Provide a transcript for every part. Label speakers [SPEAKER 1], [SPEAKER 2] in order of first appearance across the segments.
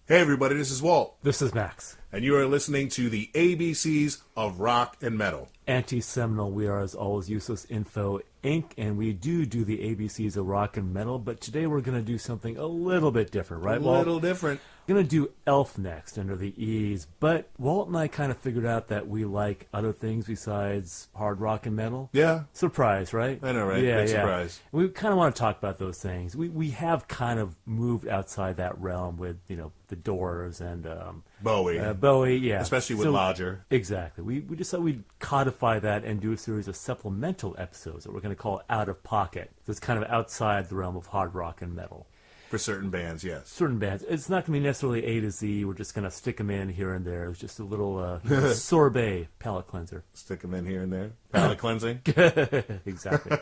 [SPEAKER 1] Hey everybody, this is Walt,
[SPEAKER 2] This is Max.
[SPEAKER 1] and you are listening to the ABCs of Rock and Metal.
[SPEAKER 2] Anti-Seminal, we are as always Useless Info Inc., and we do the ABCs of rock and metal, but today we're going to do something a little bit different, right, Walt?
[SPEAKER 1] A little different.
[SPEAKER 2] We're going to do Elf next under the E's, but Walt and I kind of figured out that we like other things besides hard rock and metal.
[SPEAKER 1] Yeah,
[SPEAKER 2] Surprise, right?
[SPEAKER 1] I know, right?
[SPEAKER 2] Yeah,
[SPEAKER 1] Big
[SPEAKER 2] yeah.
[SPEAKER 1] surprise.
[SPEAKER 2] We kind of want to talk about those things. We have kind of moved outside that realm with, the Doors and
[SPEAKER 1] Bowie.
[SPEAKER 2] Bowie, yeah.
[SPEAKER 1] Especially with Lodger.
[SPEAKER 2] Exactly. We decided we'd codify that and do a series of supplemental episodes that we're going to call Out of Pocket. So it's kind of outside the realm of hard rock and metal.
[SPEAKER 1] For certain bands, yes.
[SPEAKER 2] Certain bands. It's not going to be necessarily A to Z. We're just going to stick them in here and there. It's just a little sorbet palate cleanser.
[SPEAKER 1] Stick them in here and there. Palate cleansing.
[SPEAKER 2] Exactly.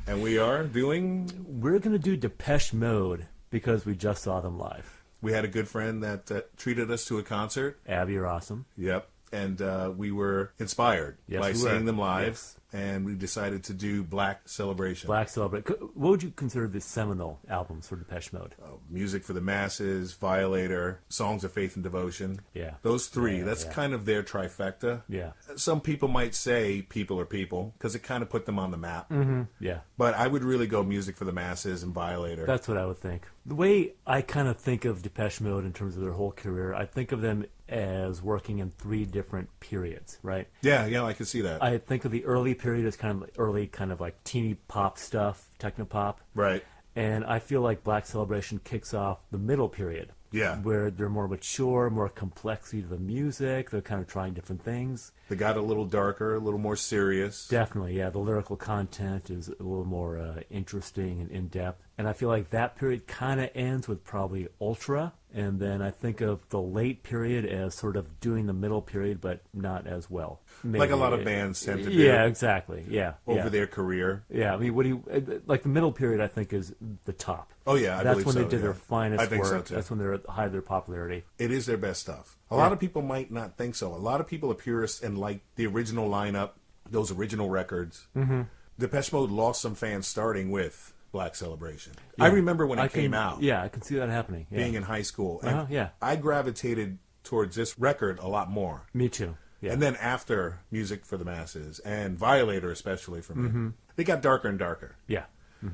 [SPEAKER 1] And we are doing...
[SPEAKER 2] We're going to do Depeche Mode because we just saw them live.
[SPEAKER 1] We had a good friend that treated us to a concert.
[SPEAKER 2] Abby, you're awesome.
[SPEAKER 1] Yep. And we were inspired by seeing them live.
[SPEAKER 2] Yes.
[SPEAKER 1] And we decided to do Black Celebration.
[SPEAKER 2] Black Celebration. What would you consider the seminal albums for Depeche Mode?
[SPEAKER 1] Music for the Masses, Violator, Songs of Faith and Devotion.
[SPEAKER 2] Yeah.
[SPEAKER 1] Those three,
[SPEAKER 2] Yeah,
[SPEAKER 1] that's
[SPEAKER 2] yeah.
[SPEAKER 1] kind of their trifecta.
[SPEAKER 2] Yeah.
[SPEAKER 1] Some people might say People Are People, because it kind of put them on the map.
[SPEAKER 2] Mm-hmm. Yeah.
[SPEAKER 1] But I would really go Music for the Masses and Violator.
[SPEAKER 2] That's what I would think. The way I kind of think of Depeche Mode in terms of their whole career, I think of them as working in three different periods, right?
[SPEAKER 1] Yeah, I can see that.
[SPEAKER 2] I think of the early period as kind of like teeny pop stuff, techno pop.
[SPEAKER 1] Right.
[SPEAKER 2] And I feel like Black Celebration kicks off the middle period.
[SPEAKER 1] Yeah.
[SPEAKER 2] Where they're more mature, more complexity to the music. They're kind of trying different things.
[SPEAKER 1] They got a little darker, a little more serious.
[SPEAKER 2] Definitely, yeah. The lyrical content is a little more interesting and in-depth. And I feel like that period kind of ends with probably Ultra. And then I think of the late period as sort of doing the middle period, but not as well. Maybe.
[SPEAKER 1] Like a lot of bands tend to do.
[SPEAKER 2] Yeah, exactly. Yeah.
[SPEAKER 1] Over their career.
[SPEAKER 2] Yeah, I mean, what do you like? The middle period, I think, is the top.
[SPEAKER 1] Oh yeah, I
[SPEAKER 2] that's
[SPEAKER 1] believe
[SPEAKER 2] when
[SPEAKER 1] so,
[SPEAKER 2] they did their finest
[SPEAKER 1] I think
[SPEAKER 2] work.
[SPEAKER 1] so too.
[SPEAKER 2] That's when they're at the height of their popularity.
[SPEAKER 1] It is their best stuff. A lot of people might not think so. A lot of people are purists and like the original lineup, those original records. Mm-hmm. Depeche Mode lost some fans starting with Black Celebration.
[SPEAKER 2] Yeah.
[SPEAKER 1] I remember when it came out.
[SPEAKER 2] Yeah, I can see that happening. Yeah.
[SPEAKER 1] Being in high school. And
[SPEAKER 2] yeah.
[SPEAKER 1] I gravitated towards this record a lot more.
[SPEAKER 2] Me too. Yeah.
[SPEAKER 1] And then after Music for the Masses and Violator especially for me, they got darker and darker.
[SPEAKER 2] Yeah.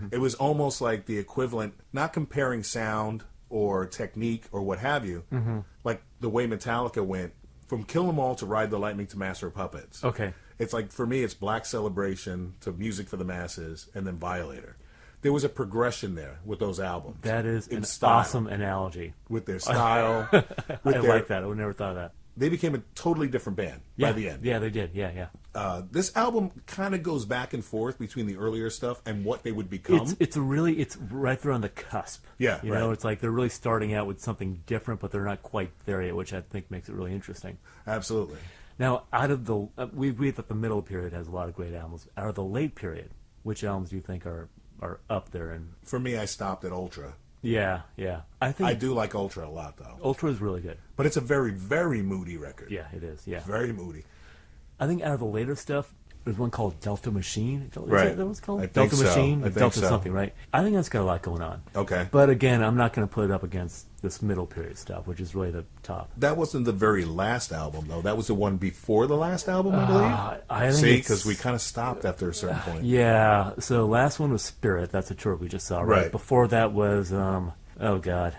[SPEAKER 1] It was almost like the equivalent, not comparing sound or technique or what have you, like the way Metallica went from Kill 'Em All to Ride the Lightning to Master of Puppets.
[SPEAKER 2] Okay.
[SPEAKER 1] It's like, for me, it's Black Celebration to Music for the Masses and then Violator. There was a progression there with those albums.
[SPEAKER 2] That is
[SPEAKER 1] in
[SPEAKER 2] an
[SPEAKER 1] style,
[SPEAKER 2] awesome analogy.
[SPEAKER 1] with their style.
[SPEAKER 2] I
[SPEAKER 1] with
[SPEAKER 2] like that. I would never thought of that.
[SPEAKER 1] They became a totally different band by the end.
[SPEAKER 2] Yeah, they did. Yeah.
[SPEAKER 1] This album kind of goes back and forth between the earlier stuff and what they would become.
[SPEAKER 2] It's right there on the cusp.
[SPEAKER 1] Yeah,
[SPEAKER 2] you know, it's like they're really starting out with something different, but they're not quite there yet, which I think makes it really interesting.
[SPEAKER 1] Absolutely.
[SPEAKER 2] Now, out of the we agree that the middle period has a lot of great albums. Out of the late period, which albums do you think are up there? And
[SPEAKER 1] For me, I stopped at Ultra.
[SPEAKER 2] Yeah. I think
[SPEAKER 1] I do like Ultra a lot, though.
[SPEAKER 2] Ultra is really good.
[SPEAKER 1] But it's a very, very moody record.
[SPEAKER 2] Yeah, it is. Yeah.
[SPEAKER 1] Very moody.
[SPEAKER 2] I think out of the later stuff, there's one called Delta Machine. Is
[SPEAKER 1] Right.
[SPEAKER 2] that what it's called?
[SPEAKER 1] I think
[SPEAKER 2] Delta
[SPEAKER 1] so.
[SPEAKER 2] Machine?
[SPEAKER 1] I think
[SPEAKER 2] Delta
[SPEAKER 1] so.
[SPEAKER 2] something, right? I think that's got a lot going on.
[SPEAKER 1] Okay.
[SPEAKER 2] But again, I'm not going to put it up against this middle period stuff, which is really the top.
[SPEAKER 1] That wasn't the very last album, though. That was the one before the last album, I believe.
[SPEAKER 2] I think
[SPEAKER 1] See,
[SPEAKER 2] it's-
[SPEAKER 1] because we kind of stopped after a certain point.
[SPEAKER 2] Yeah, so last one was Spirit. That's a tour we just saw, right?
[SPEAKER 1] Right.
[SPEAKER 2] Before that was, oh, God.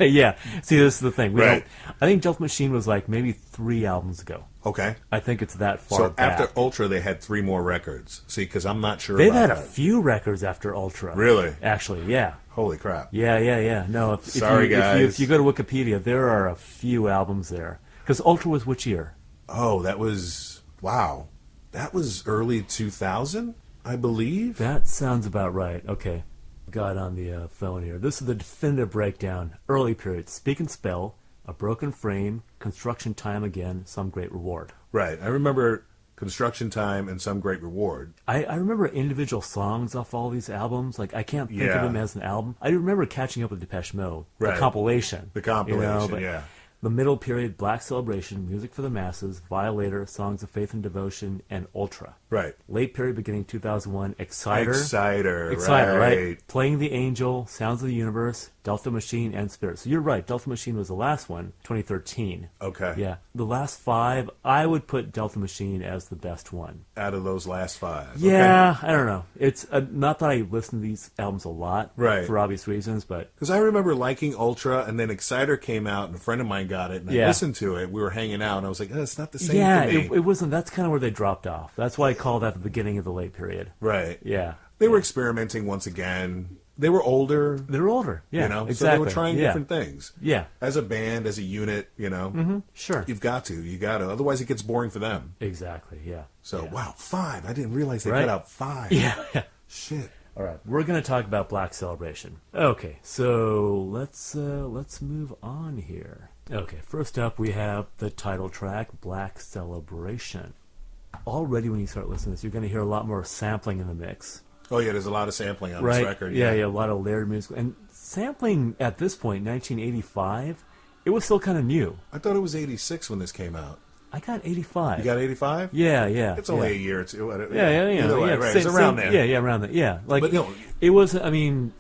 [SPEAKER 2] Yeah, see, this is the thing.
[SPEAKER 1] Right.
[SPEAKER 2] I think Delta Machine was like maybe 3 albums ago.
[SPEAKER 1] Okay.
[SPEAKER 2] I think it's that far
[SPEAKER 1] So
[SPEAKER 2] back.
[SPEAKER 1] after Ultra, they had 3 more records. See, because I'm not sure
[SPEAKER 2] They've
[SPEAKER 1] about
[SPEAKER 2] had a
[SPEAKER 1] that.
[SPEAKER 2] few records after Ultra.
[SPEAKER 1] Really?
[SPEAKER 2] Actually, yeah.
[SPEAKER 1] Holy crap.
[SPEAKER 2] Yeah. No, if
[SPEAKER 1] Sorry,
[SPEAKER 2] you,
[SPEAKER 1] guys.
[SPEAKER 2] If you go to Wikipedia, there are a few albums there. Because Ultra was which year?
[SPEAKER 1] Oh, that was... Wow. That was early 2000, I believe?
[SPEAKER 2] That sounds about right. Okay. Got on the phone here. This is the definitive breakdown. Early period. Speak and Spell. A Broken Frame. Construction Time Again. Some Great Reward.
[SPEAKER 1] Right. I remember Construction Time and Some Great Reward.
[SPEAKER 2] I remember individual songs off all these albums. Like, I can't think
[SPEAKER 1] Yeah.
[SPEAKER 2] of them as an album. I remember catching up with Depeche Mode.
[SPEAKER 1] Right.
[SPEAKER 2] The compilation.
[SPEAKER 1] The compilation,
[SPEAKER 2] but
[SPEAKER 1] yeah.
[SPEAKER 2] The middle period, Black Celebration, Music for the Masses, Violator, Songs of Faith and Devotion, and Ultra.
[SPEAKER 1] Right.
[SPEAKER 2] Late period, beginning 2001, Exciter.
[SPEAKER 1] Exciter,
[SPEAKER 2] Right. Playing the Angel, Sounds of the Universe, Delta Machine, and Spirit. So you're right, Delta Machine was the last one, 2013.
[SPEAKER 1] Okay.
[SPEAKER 2] Yeah. The last 5, I would put Delta Machine as the best one.
[SPEAKER 1] Out of those last 5.
[SPEAKER 2] Yeah, I don't know. It's not that I listen to these albums a lot,
[SPEAKER 1] Right.
[SPEAKER 2] for obvious reasons, but
[SPEAKER 1] Because I remember liking Ultra, and then Exciter came out, and a friend of mine got it, and I listened to it. We were hanging out, and I was like, it's not the same
[SPEAKER 2] yeah,
[SPEAKER 1] to me.
[SPEAKER 2] it wasn't. That's kind of where they dropped off. That's why I call that the beginning of the late period.
[SPEAKER 1] Right.
[SPEAKER 2] Yeah,
[SPEAKER 1] They were experimenting once again. They were older,
[SPEAKER 2] they're older. Yeah,
[SPEAKER 1] you know,
[SPEAKER 2] exactly.
[SPEAKER 1] so they were trying different things.
[SPEAKER 2] Yeah,
[SPEAKER 1] As a band, as a unit, you know,
[SPEAKER 2] sure.
[SPEAKER 1] you got to. Otherwise, it gets boring for them.
[SPEAKER 2] Exactly. Yeah.
[SPEAKER 1] So,
[SPEAKER 2] yeah.
[SPEAKER 1] wow, 5. I didn't realize they
[SPEAKER 2] Right.
[SPEAKER 1] put out 5.
[SPEAKER 2] Yeah.
[SPEAKER 1] Shit.
[SPEAKER 2] All right, we're going to talk about Black Celebration. Okay, so let's move on here. Okay, first up we have the title track, Black Celebration. Already when you start listening to this, you're going to hear a lot more sampling in the mix.
[SPEAKER 1] Oh, yeah, there's a lot of sampling on
[SPEAKER 2] Right?
[SPEAKER 1] this record.
[SPEAKER 2] Yeah, a lot of layered music. And sampling at this point, 1985, it was still kind of new.
[SPEAKER 1] I thought it was 86 when this came out.
[SPEAKER 2] I got 85.
[SPEAKER 1] You got 85?
[SPEAKER 2] Yeah.
[SPEAKER 1] It's only a year or two.
[SPEAKER 2] Yeah.
[SPEAKER 1] Right. It's around there.
[SPEAKER 2] Yeah, around there. Yeah, like
[SPEAKER 1] But, you know,
[SPEAKER 2] it was. I mean,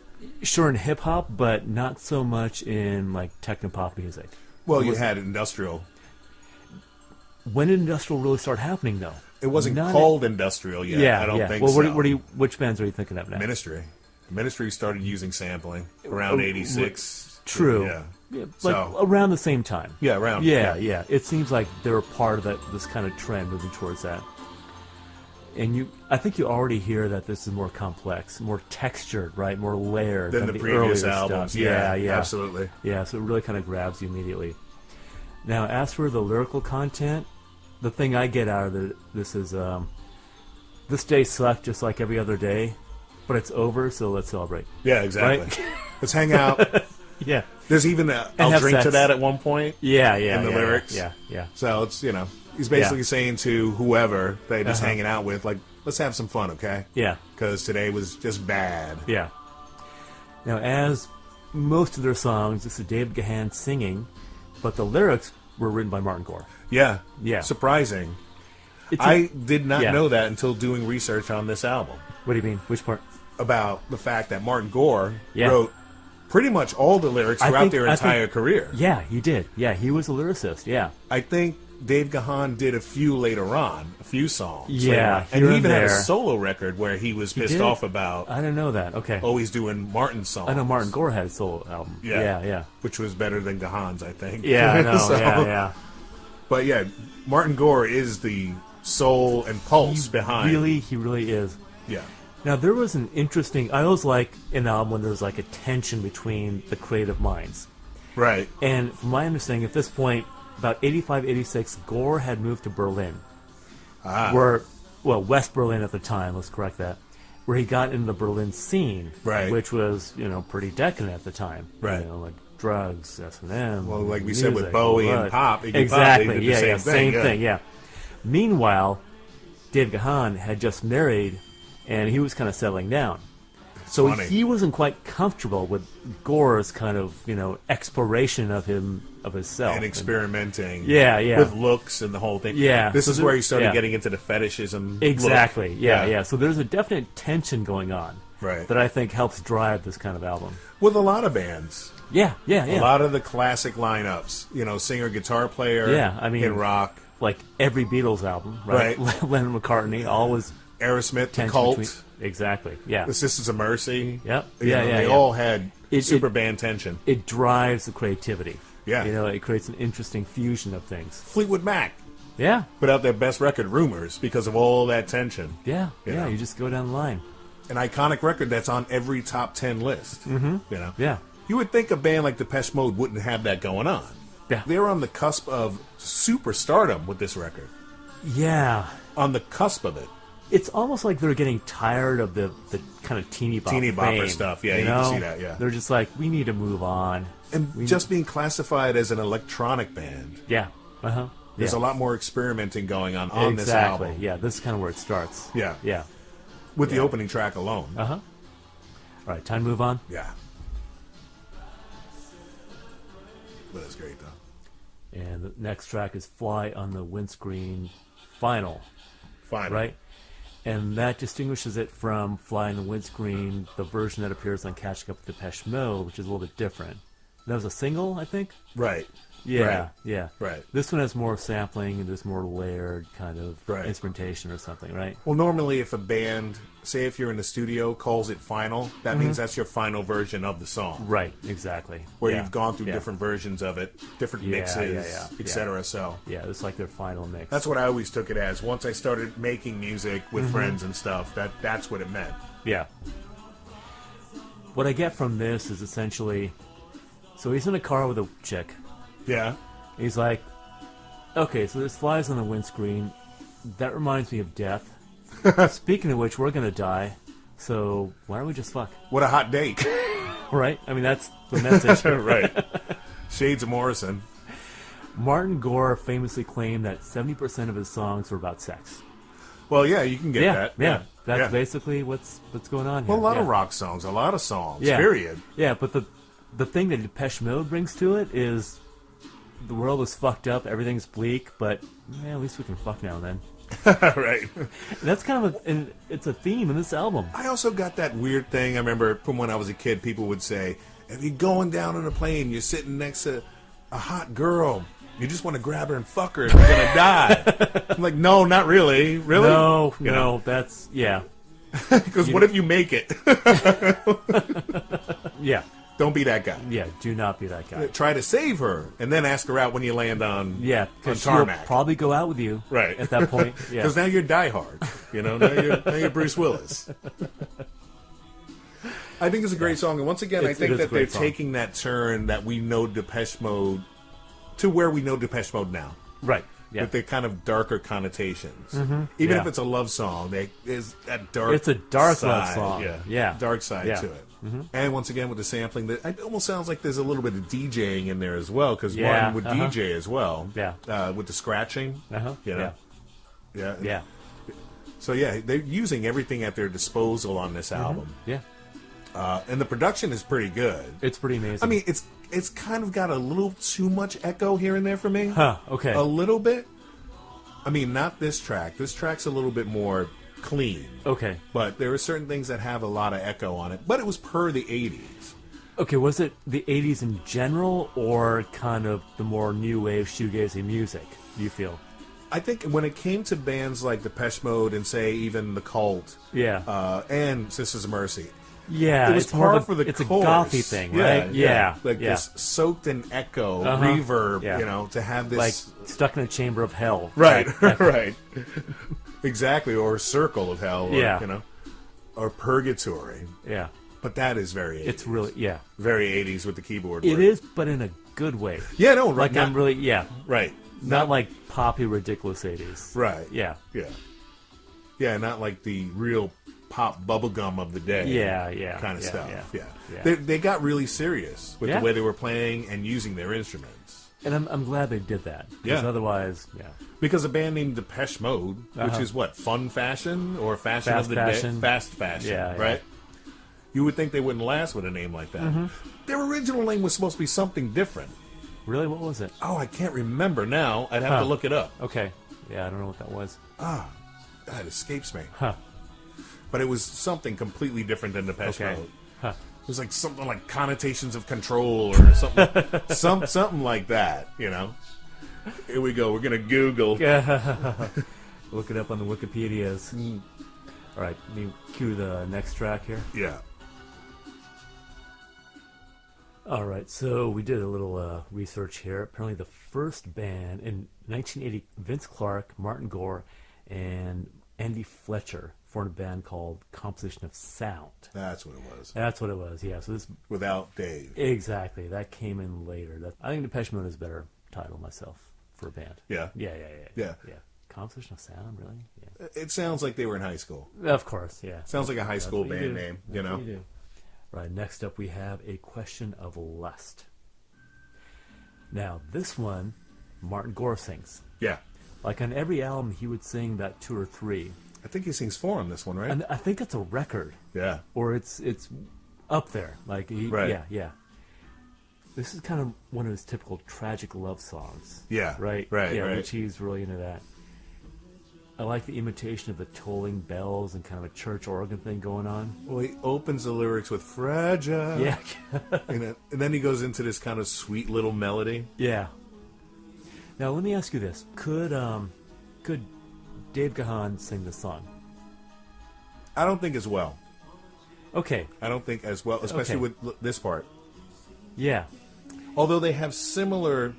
[SPEAKER 2] sure in hip hop, but not so much in like technopop music.
[SPEAKER 1] well, you had industrial.
[SPEAKER 2] When did industrial really start happening, though?
[SPEAKER 1] It wasn't
[SPEAKER 2] Not
[SPEAKER 1] called industrial yet.
[SPEAKER 2] Yeah,
[SPEAKER 1] I don't think
[SPEAKER 2] well,
[SPEAKER 1] so.
[SPEAKER 2] which bands are you thinking of now?
[SPEAKER 1] Ministry. Ministry started using sampling around 86.
[SPEAKER 2] True.
[SPEAKER 1] Yeah.
[SPEAKER 2] Yeah, like
[SPEAKER 1] So-
[SPEAKER 2] around the same time.
[SPEAKER 1] Yeah, around.
[SPEAKER 2] Yeah. It seems like they were part of this kind of trend moving towards that. And I think you already hear that this is more complex, more textured, right? More layered
[SPEAKER 1] Than
[SPEAKER 2] than
[SPEAKER 1] the previous
[SPEAKER 2] earlier
[SPEAKER 1] albums.
[SPEAKER 2] stuff.
[SPEAKER 1] Yeah,
[SPEAKER 2] Yeah.
[SPEAKER 1] absolutely.
[SPEAKER 2] Yeah, so it really kind of grabs you immediately. Now, as for the lyrical content, the thing I get out of this is, this day sucked just like every other day, but it's over, so let's celebrate.
[SPEAKER 1] Yeah, exactly.
[SPEAKER 2] Right?
[SPEAKER 1] Let's hang out.
[SPEAKER 2] Yeah.
[SPEAKER 1] There's even I'll
[SPEAKER 2] have
[SPEAKER 1] drink to
[SPEAKER 2] sex.
[SPEAKER 1] that at one point.
[SPEAKER 2] Yeah.
[SPEAKER 1] In the lyrics.
[SPEAKER 2] Yeah.
[SPEAKER 1] So it's, he's basically
[SPEAKER 2] Yeah.
[SPEAKER 1] saying to whoever they're just
[SPEAKER 2] Uh-huh.
[SPEAKER 1] hanging out with, like, let's have some fun, okay?
[SPEAKER 2] Yeah.
[SPEAKER 1] Because today was just bad.
[SPEAKER 2] Yeah. Now, as most of their songs, this is David Gahan singing, but the lyrics were written by Martin Gore.
[SPEAKER 1] Yeah.
[SPEAKER 2] Yeah.
[SPEAKER 1] Surprising.
[SPEAKER 2] It's
[SPEAKER 1] I did not
[SPEAKER 2] yeah.
[SPEAKER 1] know that until doing research on this album
[SPEAKER 2] What do you mean? Which part?
[SPEAKER 1] about the fact that Martin Gore
[SPEAKER 2] Yeah.
[SPEAKER 1] wrote pretty much all the lyrics
[SPEAKER 2] I
[SPEAKER 1] throughout
[SPEAKER 2] think-
[SPEAKER 1] their
[SPEAKER 2] I
[SPEAKER 1] entire
[SPEAKER 2] think-
[SPEAKER 1] career.
[SPEAKER 2] Yeah, he did. Yeah, he was a lyricist. Yeah.
[SPEAKER 1] I think Dave Gahan did a few later on, a few songs.
[SPEAKER 2] Yeah,
[SPEAKER 1] later on. And
[SPEAKER 2] here
[SPEAKER 1] he
[SPEAKER 2] and
[SPEAKER 1] even had a
[SPEAKER 2] there.
[SPEAKER 1] solo record where he was pissed
[SPEAKER 2] did?
[SPEAKER 1] off about
[SPEAKER 2] I didn't know that. Okay.
[SPEAKER 1] always doing Martin songs.
[SPEAKER 2] I know Martin Gore had a solo album.
[SPEAKER 1] Yeah.
[SPEAKER 2] Yeah.
[SPEAKER 1] Which was better than Gahan's, I think.
[SPEAKER 2] Yeah, I know.
[SPEAKER 1] So-
[SPEAKER 2] Yeah.
[SPEAKER 1] But yeah, Martin Gore is the soul and pulse behind.
[SPEAKER 2] He really is.
[SPEAKER 1] Yeah.
[SPEAKER 2] Now, there was an interesting... I always like an album when there's like a tension between the creative minds.
[SPEAKER 1] Right.
[SPEAKER 2] And from my understanding, at this point, about 85, 86, Gore had moved to Berlin. West Berlin at the time, let's correct that, where he got into the Berlin scene,
[SPEAKER 1] Right.
[SPEAKER 2] which was, pretty decadent at the time.
[SPEAKER 1] Right.
[SPEAKER 2] Like drugs, S&M.
[SPEAKER 1] Well, like we said with
[SPEAKER 2] music,
[SPEAKER 1] Bowie
[SPEAKER 2] blood.
[SPEAKER 1] and Pop, Iggy Pop,
[SPEAKER 2] exactly.
[SPEAKER 1] they did the
[SPEAKER 2] Yeah,
[SPEAKER 1] same thing,
[SPEAKER 2] thing. Yeah. Meanwhile, Dave Gahan had just married, and he was kind of settling down. So
[SPEAKER 1] funny.
[SPEAKER 2] he wasn't quite comfortable with Gore's kind of, exploration of himself.
[SPEAKER 1] And experimenting.
[SPEAKER 2] Yeah.
[SPEAKER 1] With looks and the whole thing.
[SPEAKER 2] Yeah.
[SPEAKER 1] This
[SPEAKER 2] So
[SPEAKER 1] is where he started
[SPEAKER 2] yeah.
[SPEAKER 1] getting into the fetishism.
[SPEAKER 2] Exactly.
[SPEAKER 1] look.
[SPEAKER 2] Yeah. So there's a definite tension going on.
[SPEAKER 1] Right.
[SPEAKER 2] That I think helps drive this kind of album.
[SPEAKER 1] With a lot of bands.
[SPEAKER 2] Yeah.
[SPEAKER 1] A lot of the classic lineups. Singer, guitar player.
[SPEAKER 2] Yeah, I mean-
[SPEAKER 1] in rock.
[SPEAKER 2] Like every Beatles album, right?
[SPEAKER 1] Right.
[SPEAKER 2] Lennon McCartney, always
[SPEAKER 1] Aerosmith, the
[SPEAKER 2] tension
[SPEAKER 1] Cult.
[SPEAKER 2] between. Exactly. Yeah.
[SPEAKER 1] The Sisters of Mercy.
[SPEAKER 2] Yep.
[SPEAKER 1] You
[SPEAKER 2] Yeah,
[SPEAKER 1] know,
[SPEAKER 2] yeah,
[SPEAKER 1] They
[SPEAKER 2] yeah.
[SPEAKER 1] all had
[SPEAKER 2] It-
[SPEAKER 1] super band tension.
[SPEAKER 2] It drives the creativity.
[SPEAKER 1] Yeah.
[SPEAKER 2] It creates an interesting fusion of things.
[SPEAKER 1] Fleetwood Mac
[SPEAKER 2] Yeah.
[SPEAKER 1] put out their best record, Rumors, because of all that tension.
[SPEAKER 2] Yeah.
[SPEAKER 1] You
[SPEAKER 2] Yeah.
[SPEAKER 1] know.
[SPEAKER 2] You just go down the line.
[SPEAKER 1] An iconic record that's on every top 10 list. Mm-hmm.
[SPEAKER 2] Yeah.
[SPEAKER 1] You would think a band like Depeche Mode wouldn't have that going on.
[SPEAKER 2] Yeah.
[SPEAKER 1] They're on the cusp of super stardom with this record.
[SPEAKER 2] Yeah.
[SPEAKER 1] On the cusp of it.
[SPEAKER 2] It's almost like they're getting tired of the kind of teeny bopper
[SPEAKER 1] bopper stuff. Yeah, you can see that, yeah.
[SPEAKER 2] They're just like, we need to move on.
[SPEAKER 1] And just being classified as an electronic band.
[SPEAKER 2] Yeah. Uh-huh.
[SPEAKER 1] There's
[SPEAKER 2] yeah.
[SPEAKER 1] a lot more experimenting going on this
[SPEAKER 2] Exactly.
[SPEAKER 1] album.
[SPEAKER 2] Yeah, this is kind of where it starts.
[SPEAKER 1] Yeah.
[SPEAKER 2] Yeah.
[SPEAKER 1] With the
[SPEAKER 2] Yeah.
[SPEAKER 1] opening track alone.
[SPEAKER 2] Uh-huh. All right, time to move on.
[SPEAKER 1] Yeah. But that's great, though.
[SPEAKER 2] And the next track is Fly on the Windscreen Final.
[SPEAKER 1] Final.
[SPEAKER 2] Right? And that distinguishes it from Fly on the Windscreen, the version that appears on Catching Up with Depeche Mode, which is a little bit different. That was a single, I think?
[SPEAKER 1] Right.
[SPEAKER 2] Yeah,
[SPEAKER 1] Right.
[SPEAKER 2] yeah.
[SPEAKER 1] Right.
[SPEAKER 2] This one has more sampling and there's more layered kind of
[SPEAKER 1] Right.
[SPEAKER 2] instrumentation or something, right?
[SPEAKER 1] Well, normally if a band, say if you're in the studio, calls it final, that means that's your final version of the song.
[SPEAKER 2] Right, exactly.
[SPEAKER 1] Where
[SPEAKER 2] Yeah,
[SPEAKER 1] you've gone through
[SPEAKER 2] yeah.
[SPEAKER 1] different versions of it, different
[SPEAKER 2] Yeah,
[SPEAKER 1] mixes,
[SPEAKER 2] yeah.
[SPEAKER 1] etc. So
[SPEAKER 2] Yeah, it's like their final mix.
[SPEAKER 1] that's what I always took it as. Once I started making music with friends and stuff, that's what it meant.
[SPEAKER 2] Yeah. What I get from this is essentially, so he's in a car with a chick.
[SPEAKER 1] Yeah.
[SPEAKER 2] He's like, okay, so there's flies on the windscreen. That reminds me of death. Speaking of which, we're going to die. So why don't we just fuck?
[SPEAKER 1] What a hot date.
[SPEAKER 2] Right? I mean, that's the message.
[SPEAKER 1] Right. Shades of Morrison.
[SPEAKER 2] Martin Gore famously claimed that 70% of his songs were about sex.
[SPEAKER 1] Well, yeah, you can get
[SPEAKER 2] Yeah,
[SPEAKER 1] that.
[SPEAKER 2] yeah. That's
[SPEAKER 1] Yeah.
[SPEAKER 2] basically what's going on here.
[SPEAKER 1] Well, a lot
[SPEAKER 2] yeah.
[SPEAKER 1] of rock songs, a lot of songs,
[SPEAKER 2] Yeah.
[SPEAKER 1] period.
[SPEAKER 2] Yeah, but the thing that Depeche Mode brings to it is the world is fucked up, everything's bleak, but at least we can fuck now and then.
[SPEAKER 1] Right.
[SPEAKER 2] And that's kind of it's a theme in this album.
[SPEAKER 1] I also got that weird thing. I remember from when I was a kid, people would say, if you're going down on a plane, you're sitting next to a hot girl, you just want to grab her and fuck her and you're going to die. I'm like, no, not really. Really?
[SPEAKER 2] No,
[SPEAKER 1] You know?
[SPEAKER 2] no, that's, yeah.
[SPEAKER 1] Because what if you make it?
[SPEAKER 2] Yeah,
[SPEAKER 1] Don't be that guy.
[SPEAKER 2] yeah, do not be that guy.
[SPEAKER 1] Try to save her and then ask her out when you land on,
[SPEAKER 2] Yeah,
[SPEAKER 1] on
[SPEAKER 2] because she'll
[SPEAKER 1] tarmac.
[SPEAKER 2] probably go out with you
[SPEAKER 1] Right.
[SPEAKER 2] at that point. Yeah.
[SPEAKER 1] Because now you're Die Hard. You know, now you're Bruce Willis. I think it's a great song. And once again, I
[SPEAKER 2] It
[SPEAKER 1] think
[SPEAKER 2] is a
[SPEAKER 1] that they're
[SPEAKER 2] great song.
[SPEAKER 1] taking that turn that we know Depeche Mode to where we know Depeche Mode now.
[SPEAKER 2] Right, yeah.
[SPEAKER 1] With the kind of darker connotations. Even
[SPEAKER 2] yeah.
[SPEAKER 1] if it's a love song, there's that dark
[SPEAKER 2] It's a dark love
[SPEAKER 1] side,
[SPEAKER 2] song.
[SPEAKER 1] Yeah.
[SPEAKER 2] Yeah.
[SPEAKER 1] Dark side
[SPEAKER 2] Yeah.
[SPEAKER 1] to it. And once again, with the sampling, it almost sounds like there's a little bit of DJing in there as well, because
[SPEAKER 2] Yeah,
[SPEAKER 1] Martin would
[SPEAKER 2] uh-huh.
[SPEAKER 1] DJ as well.
[SPEAKER 2] Yeah.
[SPEAKER 1] With the scratching.
[SPEAKER 2] Uh-huh.
[SPEAKER 1] You know? Yeah.
[SPEAKER 2] Yeah.
[SPEAKER 1] So, yeah, they're using everything at their disposal on this album.
[SPEAKER 2] Yeah.
[SPEAKER 1] And the production is pretty good.
[SPEAKER 2] It's pretty amazing.
[SPEAKER 1] I mean, it's kind of got a little too much echo here and there for me.
[SPEAKER 2] Huh, okay.
[SPEAKER 1] A little bit. I mean, not this track. This track's a little bit more clean.
[SPEAKER 2] Okay.
[SPEAKER 1] But there are certain things that have a lot of echo on it. But it was per the 80s.
[SPEAKER 2] Okay, was it the 80s in general or kind of the more new wave shoegazy music, do you feel?
[SPEAKER 1] I think when it came to bands like Depeche Mode and, say, even The Cult
[SPEAKER 2] Yeah.
[SPEAKER 1] and Sisters of Mercy,
[SPEAKER 2] Yeah,
[SPEAKER 1] it was
[SPEAKER 2] it's more
[SPEAKER 1] par
[SPEAKER 2] of a,
[SPEAKER 1] for the
[SPEAKER 2] it's
[SPEAKER 1] course.
[SPEAKER 2] a gothy thing, right? Yeah.
[SPEAKER 1] Like
[SPEAKER 2] yeah.
[SPEAKER 1] this soaked in echo,
[SPEAKER 2] Uh-huh.
[SPEAKER 1] reverb,
[SPEAKER 2] Yeah.
[SPEAKER 1] you know, to have this...
[SPEAKER 2] Like stuck in a chamber of hell.
[SPEAKER 1] Right,
[SPEAKER 2] Like,
[SPEAKER 1] right. Exactly, or a circle of hell, or,
[SPEAKER 2] Yeah.
[SPEAKER 1] you know, or purgatory.
[SPEAKER 2] yeah.
[SPEAKER 1] But that is very 80s.
[SPEAKER 2] It's really, yeah.
[SPEAKER 1] Very 80s with the keyboard
[SPEAKER 2] It
[SPEAKER 1] work.
[SPEAKER 2] is, but in a good way.
[SPEAKER 1] Yeah, no, right.
[SPEAKER 2] Like I'm really, yeah.
[SPEAKER 1] Right.
[SPEAKER 2] Not like poppy, ridiculous 80s.
[SPEAKER 1] Right.
[SPEAKER 2] Yeah.
[SPEAKER 1] Yeah. Yeah, not like the real pop bubblegum of the day.
[SPEAKER 2] Yeah, yeah.
[SPEAKER 1] Kind of
[SPEAKER 2] yeah,
[SPEAKER 1] stuff.
[SPEAKER 2] Yeah.
[SPEAKER 1] Yeah. They got really serious with
[SPEAKER 2] Yeah.
[SPEAKER 1] the way they were playing and using their instruments.
[SPEAKER 2] And I'm glad they did that. Because
[SPEAKER 1] Yeah.
[SPEAKER 2] otherwise, yeah.
[SPEAKER 1] Because a band named Depeche Mode, which
[SPEAKER 2] Uh-huh.
[SPEAKER 1] is what, fun fashion or fashion
[SPEAKER 2] Fast
[SPEAKER 1] of the
[SPEAKER 2] fashion.
[SPEAKER 1] day? Fast fashion,
[SPEAKER 2] Yeah, yeah.
[SPEAKER 1] right? You would think they wouldn't last with a name like that.
[SPEAKER 2] Mm-hmm.
[SPEAKER 1] Their original name was supposed to be something different.
[SPEAKER 2] Really? What was it?
[SPEAKER 1] Oh, I can't remember now. I'd have to look it up.
[SPEAKER 2] Okay. Yeah, I don't know what that was.
[SPEAKER 1] That escapes me.
[SPEAKER 2] Huh.
[SPEAKER 1] But it was something completely different than Depeche
[SPEAKER 2] Okay.
[SPEAKER 1] Mode.
[SPEAKER 2] Huh.
[SPEAKER 1] It was like something like connotations of control or something, something like that. You know. Here we go. We're gonna Google.
[SPEAKER 2] Look it up on the Wikipedias. All right, let me cue the next track here.
[SPEAKER 1] Yeah.
[SPEAKER 2] All right, so we did a little research here. Apparently, the first band in 1980, Vince Clarke, Martin Gore, and Andy Fletcher formed a band called Composition of Sound.
[SPEAKER 1] That's what it was.
[SPEAKER 2] That's what it was. Yeah. So this
[SPEAKER 1] Without Dave.
[SPEAKER 2] exactly that came in later. I think Depeche Mode is a better title myself for a band.
[SPEAKER 1] Yeah.
[SPEAKER 2] Yeah.
[SPEAKER 1] Yeah.
[SPEAKER 2] Composition of Sound, really? Yeah.
[SPEAKER 1] It sounds like they were in high school.
[SPEAKER 2] Of course. Yeah.
[SPEAKER 1] Sounds like a high school
[SPEAKER 2] That's what
[SPEAKER 1] band
[SPEAKER 2] do.
[SPEAKER 1] name.
[SPEAKER 2] That's
[SPEAKER 1] You know.
[SPEAKER 2] what do. Right, next up we have A Question of Lust. Now, this one, Martin Gore sings.
[SPEAKER 1] Yeah.
[SPEAKER 2] Like on every album, he would sing about 2 or 3.
[SPEAKER 1] I think he sings 4 on this one, right?
[SPEAKER 2] And I think it's a record.
[SPEAKER 1] Yeah.
[SPEAKER 2] Or it's up there. Like
[SPEAKER 1] Right.
[SPEAKER 2] Yeah. This is kind of one of his typical tragic love songs.
[SPEAKER 1] Yeah,
[SPEAKER 2] Right?
[SPEAKER 1] right,
[SPEAKER 2] Yeah,
[SPEAKER 1] right.
[SPEAKER 2] which he's really into that. I like the imitation of the tolling bells and kind of a church organ thing going on.
[SPEAKER 1] Well, he opens the lyrics with fragile.
[SPEAKER 2] Yeah.
[SPEAKER 1] And then he goes into this kind of sweet little melody.
[SPEAKER 2] Yeah. Now, let me ask you this. Could Dave Gahan sing the song?
[SPEAKER 1] I don't think as well.
[SPEAKER 2] Okay.
[SPEAKER 1] I don't think as well, especially
[SPEAKER 2] Okay.
[SPEAKER 1] with this part.
[SPEAKER 2] Yeah.
[SPEAKER 1] Although they have similar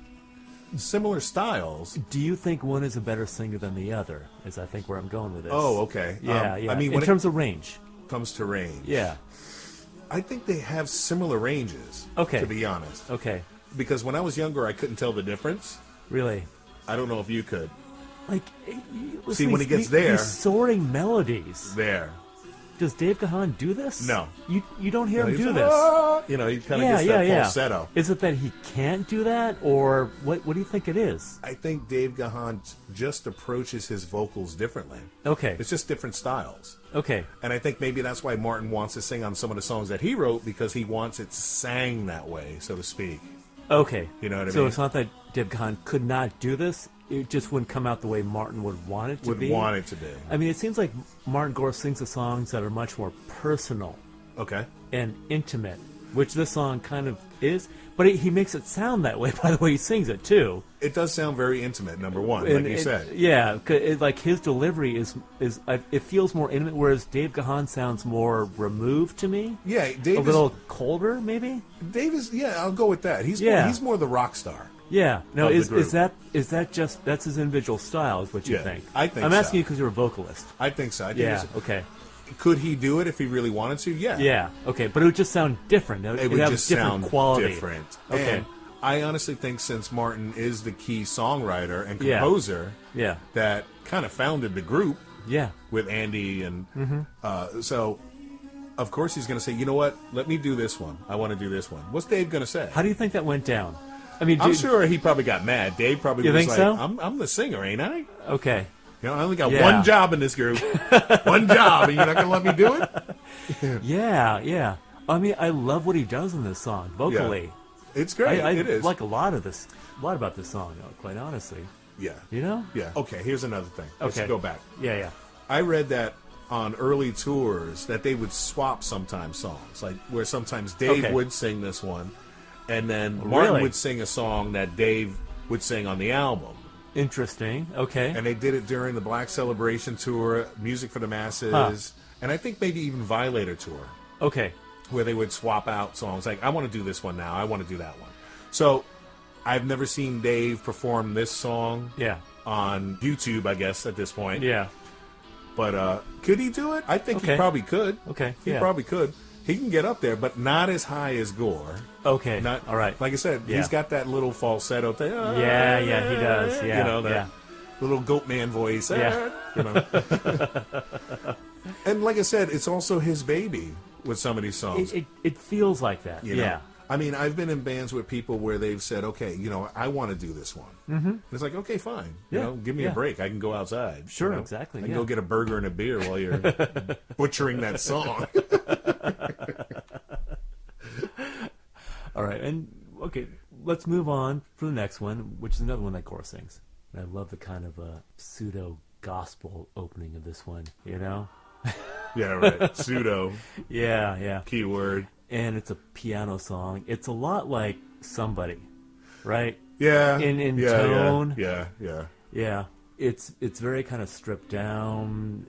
[SPEAKER 1] styles.
[SPEAKER 2] Do you think one is a better singer than the other? Is I think where I'm going with this.
[SPEAKER 1] Oh, okay.
[SPEAKER 2] Yeah, yeah.
[SPEAKER 1] I mean,
[SPEAKER 2] in
[SPEAKER 1] when
[SPEAKER 2] terms of range.
[SPEAKER 1] it comes to range,
[SPEAKER 2] Yeah.
[SPEAKER 1] I think they have similar ranges.
[SPEAKER 2] Okay.
[SPEAKER 1] To be honest,
[SPEAKER 2] Okay.
[SPEAKER 1] because when I was younger, I couldn't tell the difference.
[SPEAKER 2] Really.
[SPEAKER 1] I don't know if you could.
[SPEAKER 2] Like,
[SPEAKER 1] See, when he gets there-
[SPEAKER 2] these soaring melodies.
[SPEAKER 1] There.
[SPEAKER 2] Does Dave Gahan do this?
[SPEAKER 1] No.
[SPEAKER 2] You don't hear him
[SPEAKER 1] He's,
[SPEAKER 2] do this.
[SPEAKER 1] "Ah," you know, he kind of gets that falsetto.
[SPEAKER 2] Is it that he can't do that, or what do you think it is?
[SPEAKER 1] I think Dave Gahan just approaches his vocals differently.
[SPEAKER 2] Okay.
[SPEAKER 1] It's just different styles.
[SPEAKER 2] Okay.
[SPEAKER 1] And I think maybe that's why Martin wants to sing on some of the songs that he wrote, because he wants it sang that way, so to speak.
[SPEAKER 2] Okay.
[SPEAKER 1] You know what I
[SPEAKER 2] So
[SPEAKER 1] mean?
[SPEAKER 2] it's not that Dave Gahan could not do this. It just wouldn't come out the way Martin would want it to
[SPEAKER 1] Would
[SPEAKER 2] be.
[SPEAKER 1] want it to be.
[SPEAKER 2] I mean, it seems like Martin Gore sings the songs that are much more personal
[SPEAKER 1] Okay.
[SPEAKER 2] and intimate, which this song kind of is. But he makes it sound that way by the way he sings it, too.
[SPEAKER 1] It does sound very intimate, number one,
[SPEAKER 2] And
[SPEAKER 1] like you said.
[SPEAKER 2] Yeah, like his delivery is it feels more intimate, whereas Dave Gahan sounds more removed to me.
[SPEAKER 1] Yeah, Dave
[SPEAKER 2] A little colder, maybe?
[SPEAKER 1] Dave is, yeah, I'll go with that. He's
[SPEAKER 2] Yeah.
[SPEAKER 1] more the rock star.
[SPEAKER 2] Yeah. No,
[SPEAKER 1] Of the
[SPEAKER 2] is
[SPEAKER 1] group.
[SPEAKER 2] that just that's his individual style? Is what you
[SPEAKER 1] Yeah,
[SPEAKER 2] think?
[SPEAKER 1] I think
[SPEAKER 2] I'm
[SPEAKER 1] so.
[SPEAKER 2] asking you because you're a vocalist.
[SPEAKER 1] I think so. I think
[SPEAKER 2] Yeah.
[SPEAKER 1] it's-
[SPEAKER 2] Okay.
[SPEAKER 1] Could he do it if he really wanted to? Yeah.
[SPEAKER 2] Yeah. Okay. But it would just sound different.
[SPEAKER 1] It would
[SPEAKER 2] have
[SPEAKER 1] just
[SPEAKER 2] different
[SPEAKER 1] sound
[SPEAKER 2] quality.
[SPEAKER 1] different.
[SPEAKER 2] Okay.
[SPEAKER 1] And I honestly think since Martin is the key songwriter and
[SPEAKER 2] Yeah.
[SPEAKER 1] composer
[SPEAKER 2] Yeah.
[SPEAKER 1] that kind of founded the group
[SPEAKER 2] Yeah.
[SPEAKER 1] with Andy, and
[SPEAKER 2] Mm-hmm.
[SPEAKER 1] so of course he's going to say, you know what, let me do this one. I want to do this one. What's Dave going to say?
[SPEAKER 2] How do you think that went down? I mean,
[SPEAKER 1] I'm sure he probably got mad. Dave probably
[SPEAKER 2] You
[SPEAKER 1] was
[SPEAKER 2] think
[SPEAKER 1] like,
[SPEAKER 2] so?
[SPEAKER 1] I'm the singer, ain't I?
[SPEAKER 2] Okay.
[SPEAKER 1] You know, I only got
[SPEAKER 2] Yeah.
[SPEAKER 1] one job in this group. One job, and you're not going to let me do it?
[SPEAKER 2] Yeah. Yeah. I mean, I love what he does in this song vocally.
[SPEAKER 1] It's great.
[SPEAKER 2] I
[SPEAKER 1] it is.
[SPEAKER 2] like a lot about this song, quite honestly.
[SPEAKER 1] Yeah.
[SPEAKER 2] You know?
[SPEAKER 1] Yeah. Okay, here's another thing. Let's
[SPEAKER 2] Okay.
[SPEAKER 1] go back.
[SPEAKER 2] Yeah. Yeah.
[SPEAKER 1] I read that on early tours that they would swap sometimes songs, like where sometimes Dave
[SPEAKER 2] Okay.
[SPEAKER 1] would sing this one, and then Martin
[SPEAKER 2] Really?
[SPEAKER 1] would sing a song that Dave would sing on the album.
[SPEAKER 2] Interesting. Okay.
[SPEAKER 1] And they did it during the Black Celebration tour, Music for the Masses, and I think maybe even Violator tour,
[SPEAKER 2] Okay.
[SPEAKER 1] where they would swap out songs. Like, I want to do this one now, I want to do that one. So I've never seen Dave perform this song
[SPEAKER 2] Yeah.
[SPEAKER 1] on YouTube, I guess, at this point.
[SPEAKER 2] Yeah.
[SPEAKER 1] But could he do it? I think he
[SPEAKER 2] Okay.
[SPEAKER 1] probably could.
[SPEAKER 2] Okay,
[SPEAKER 1] He
[SPEAKER 2] yeah.
[SPEAKER 1] probably could. He can get up there, but not as high as Gore.
[SPEAKER 2] Okay.
[SPEAKER 1] Not
[SPEAKER 2] All right.
[SPEAKER 1] Like I said,
[SPEAKER 2] Yeah.
[SPEAKER 1] he's got that little falsetto thing.
[SPEAKER 2] Yeah, yeah, he does. Yeah,
[SPEAKER 1] you know, that
[SPEAKER 2] yeah.
[SPEAKER 1] little goat man voice.
[SPEAKER 2] Yeah.
[SPEAKER 1] You know. And like I said, it's also his baby with some of these songs.
[SPEAKER 2] It feels like that.
[SPEAKER 1] you know?
[SPEAKER 2] Yeah.
[SPEAKER 1] I mean, I've been in bands with people where they've said, okay, you know, I want to do this one. Mm-hmm. It's like, okay, fine.
[SPEAKER 2] Yeah,
[SPEAKER 1] You know, give me
[SPEAKER 2] yeah.
[SPEAKER 1] a break. I can go outside.
[SPEAKER 2] Sure,
[SPEAKER 1] you know?
[SPEAKER 2] exactly,
[SPEAKER 1] I can
[SPEAKER 2] yeah.
[SPEAKER 1] go get a burger and a beer while you're butchering that song.
[SPEAKER 2] All right. And okay, let's move on for the next one, which is another one that Gore sings. And I love the kind of pseudo gospel opening of this one. You know?
[SPEAKER 1] Yeah, right. Pseudo
[SPEAKER 2] Yeah. Yeah.
[SPEAKER 1] keyword.
[SPEAKER 2] And it's a piano song. It's a lot like Somebody, right?
[SPEAKER 1] Yeah.
[SPEAKER 2] In
[SPEAKER 1] yeah,
[SPEAKER 2] tone.
[SPEAKER 1] Yeah, yeah.
[SPEAKER 2] Yeah, it's very kind of stripped down.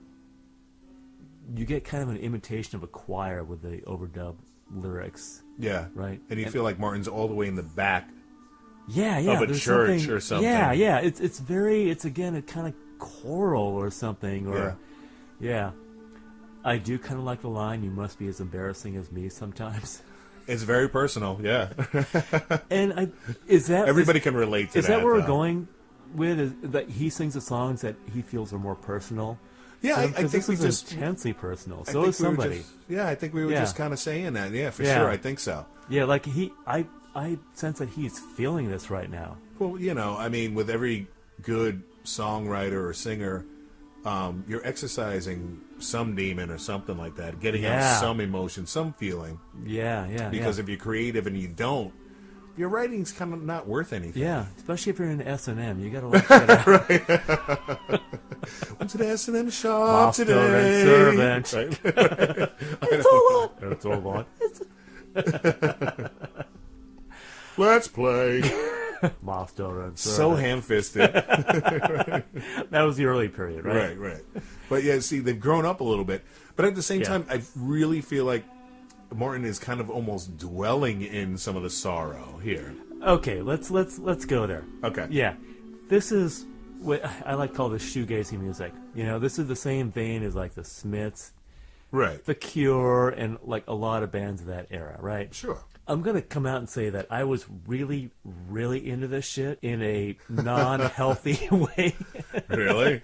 [SPEAKER 2] You get kind of an imitation of a choir with the overdub lyrics.
[SPEAKER 1] Yeah.
[SPEAKER 2] Right.
[SPEAKER 1] And you
[SPEAKER 2] And-
[SPEAKER 1] feel like Martin's all the way in the back.
[SPEAKER 2] Yeah, yeah.
[SPEAKER 1] Of a
[SPEAKER 2] there's
[SPEAKER 1] church or something.
[SPEAKER 2] Yeah, yeah. It's very. It's again a kind of choral or something. Or yeah. I do kind of like the line. You must be as embarrassing as me sometimes.
[SPEAKER 1] It's very personal, yeah.
[SPEAKER 2] And is that
[SPEAKER 1] Everybody can relate to that.
[SPEAKER 2] Is that where
[SPEAKER 1] though.
[SPEAKER 2] we're going with? Is that he sings the songs that he feels are more personal?
[SPEAKER 1] Yeah, I
[SPEAKER 2] Because
[SPEAKER 1] think
[SPEAKER 2] this
[SPEAKER 1] we
[SPEAKER 2] is
[SPEAKER 1] just...
[SPEAKER 2] intensely personal.
[SPEAKER 1] I
[SPEAKER 2] So
[SPEAKER 1] think
[SPEAKER 2] is
[SPEAKER 1] we were
[SPEAKER 2] Somebody.
[SPEAKER 1] just- yeah, I think we were
[SPEAKER 2] Yeah.
[SPEAKER 1] just kind of saying that. Yeah, for
[SPEAKER 2] Yeah.
[SPEAKER 1] sure. I think so.
[SPEAKER 2] Yeah, like I sense that he's feeling this right now.
[SPEAKER 1] Well, you know, I mean, with every good songwriter or singer, you're exercising some demon or something like that, getting
[SPEAKER 2] Yeah.
[SPEAKER 1] out some emotion, some feeling.
[SPEAKER 2] Yeah, yeah.
[SPEAKER 1] Because
[SPEAKER 2] yeah.
[SPEAKER 1] if you're creative and you don't, your writing's kind of not worth anything.
[SPEAKER 2] Yeah, especially if you're in S&M, you gotta let that out.
[SPEAKER 1] Went to the S&M shop
[SPEAKER 2] Master
[SPEAKER 1] today.
[SPEAKER 2] and servant.
[SPEAKER 1] Right?
[SPEAKER 2] It's all on. It's all on.
[SPEAKER 1] Let's play.
[SPEAKER 2] Master and servant.
[SPEAKER 1] So ham-fisted.
[SPEAKER 2] That was the early period, right?
[SPEAKER 1] Right. But yeah, see, they've grown up a little bit. But at the same time, I really feel like Martin is kind of almost dwelling in some of the sorrow here.
[SPEAKER 2] Okay, let's go there.
[SPEAKER 1] Okay.
[SPEAKER 2] Yeah, this is what I like to call the shoegazy music. You know, this is the same vein as like the Smiths,
[SPEAKER 1] Right.
[SPEAKER 2] the Cure, and like a lot of bands of that era, right?
[SPEAKER 1] Sure.
[SPEAKER 2] I'm gonna come out and say that I was really, really into this shit in a non-healthy way.
[SPEAKER 1] Really?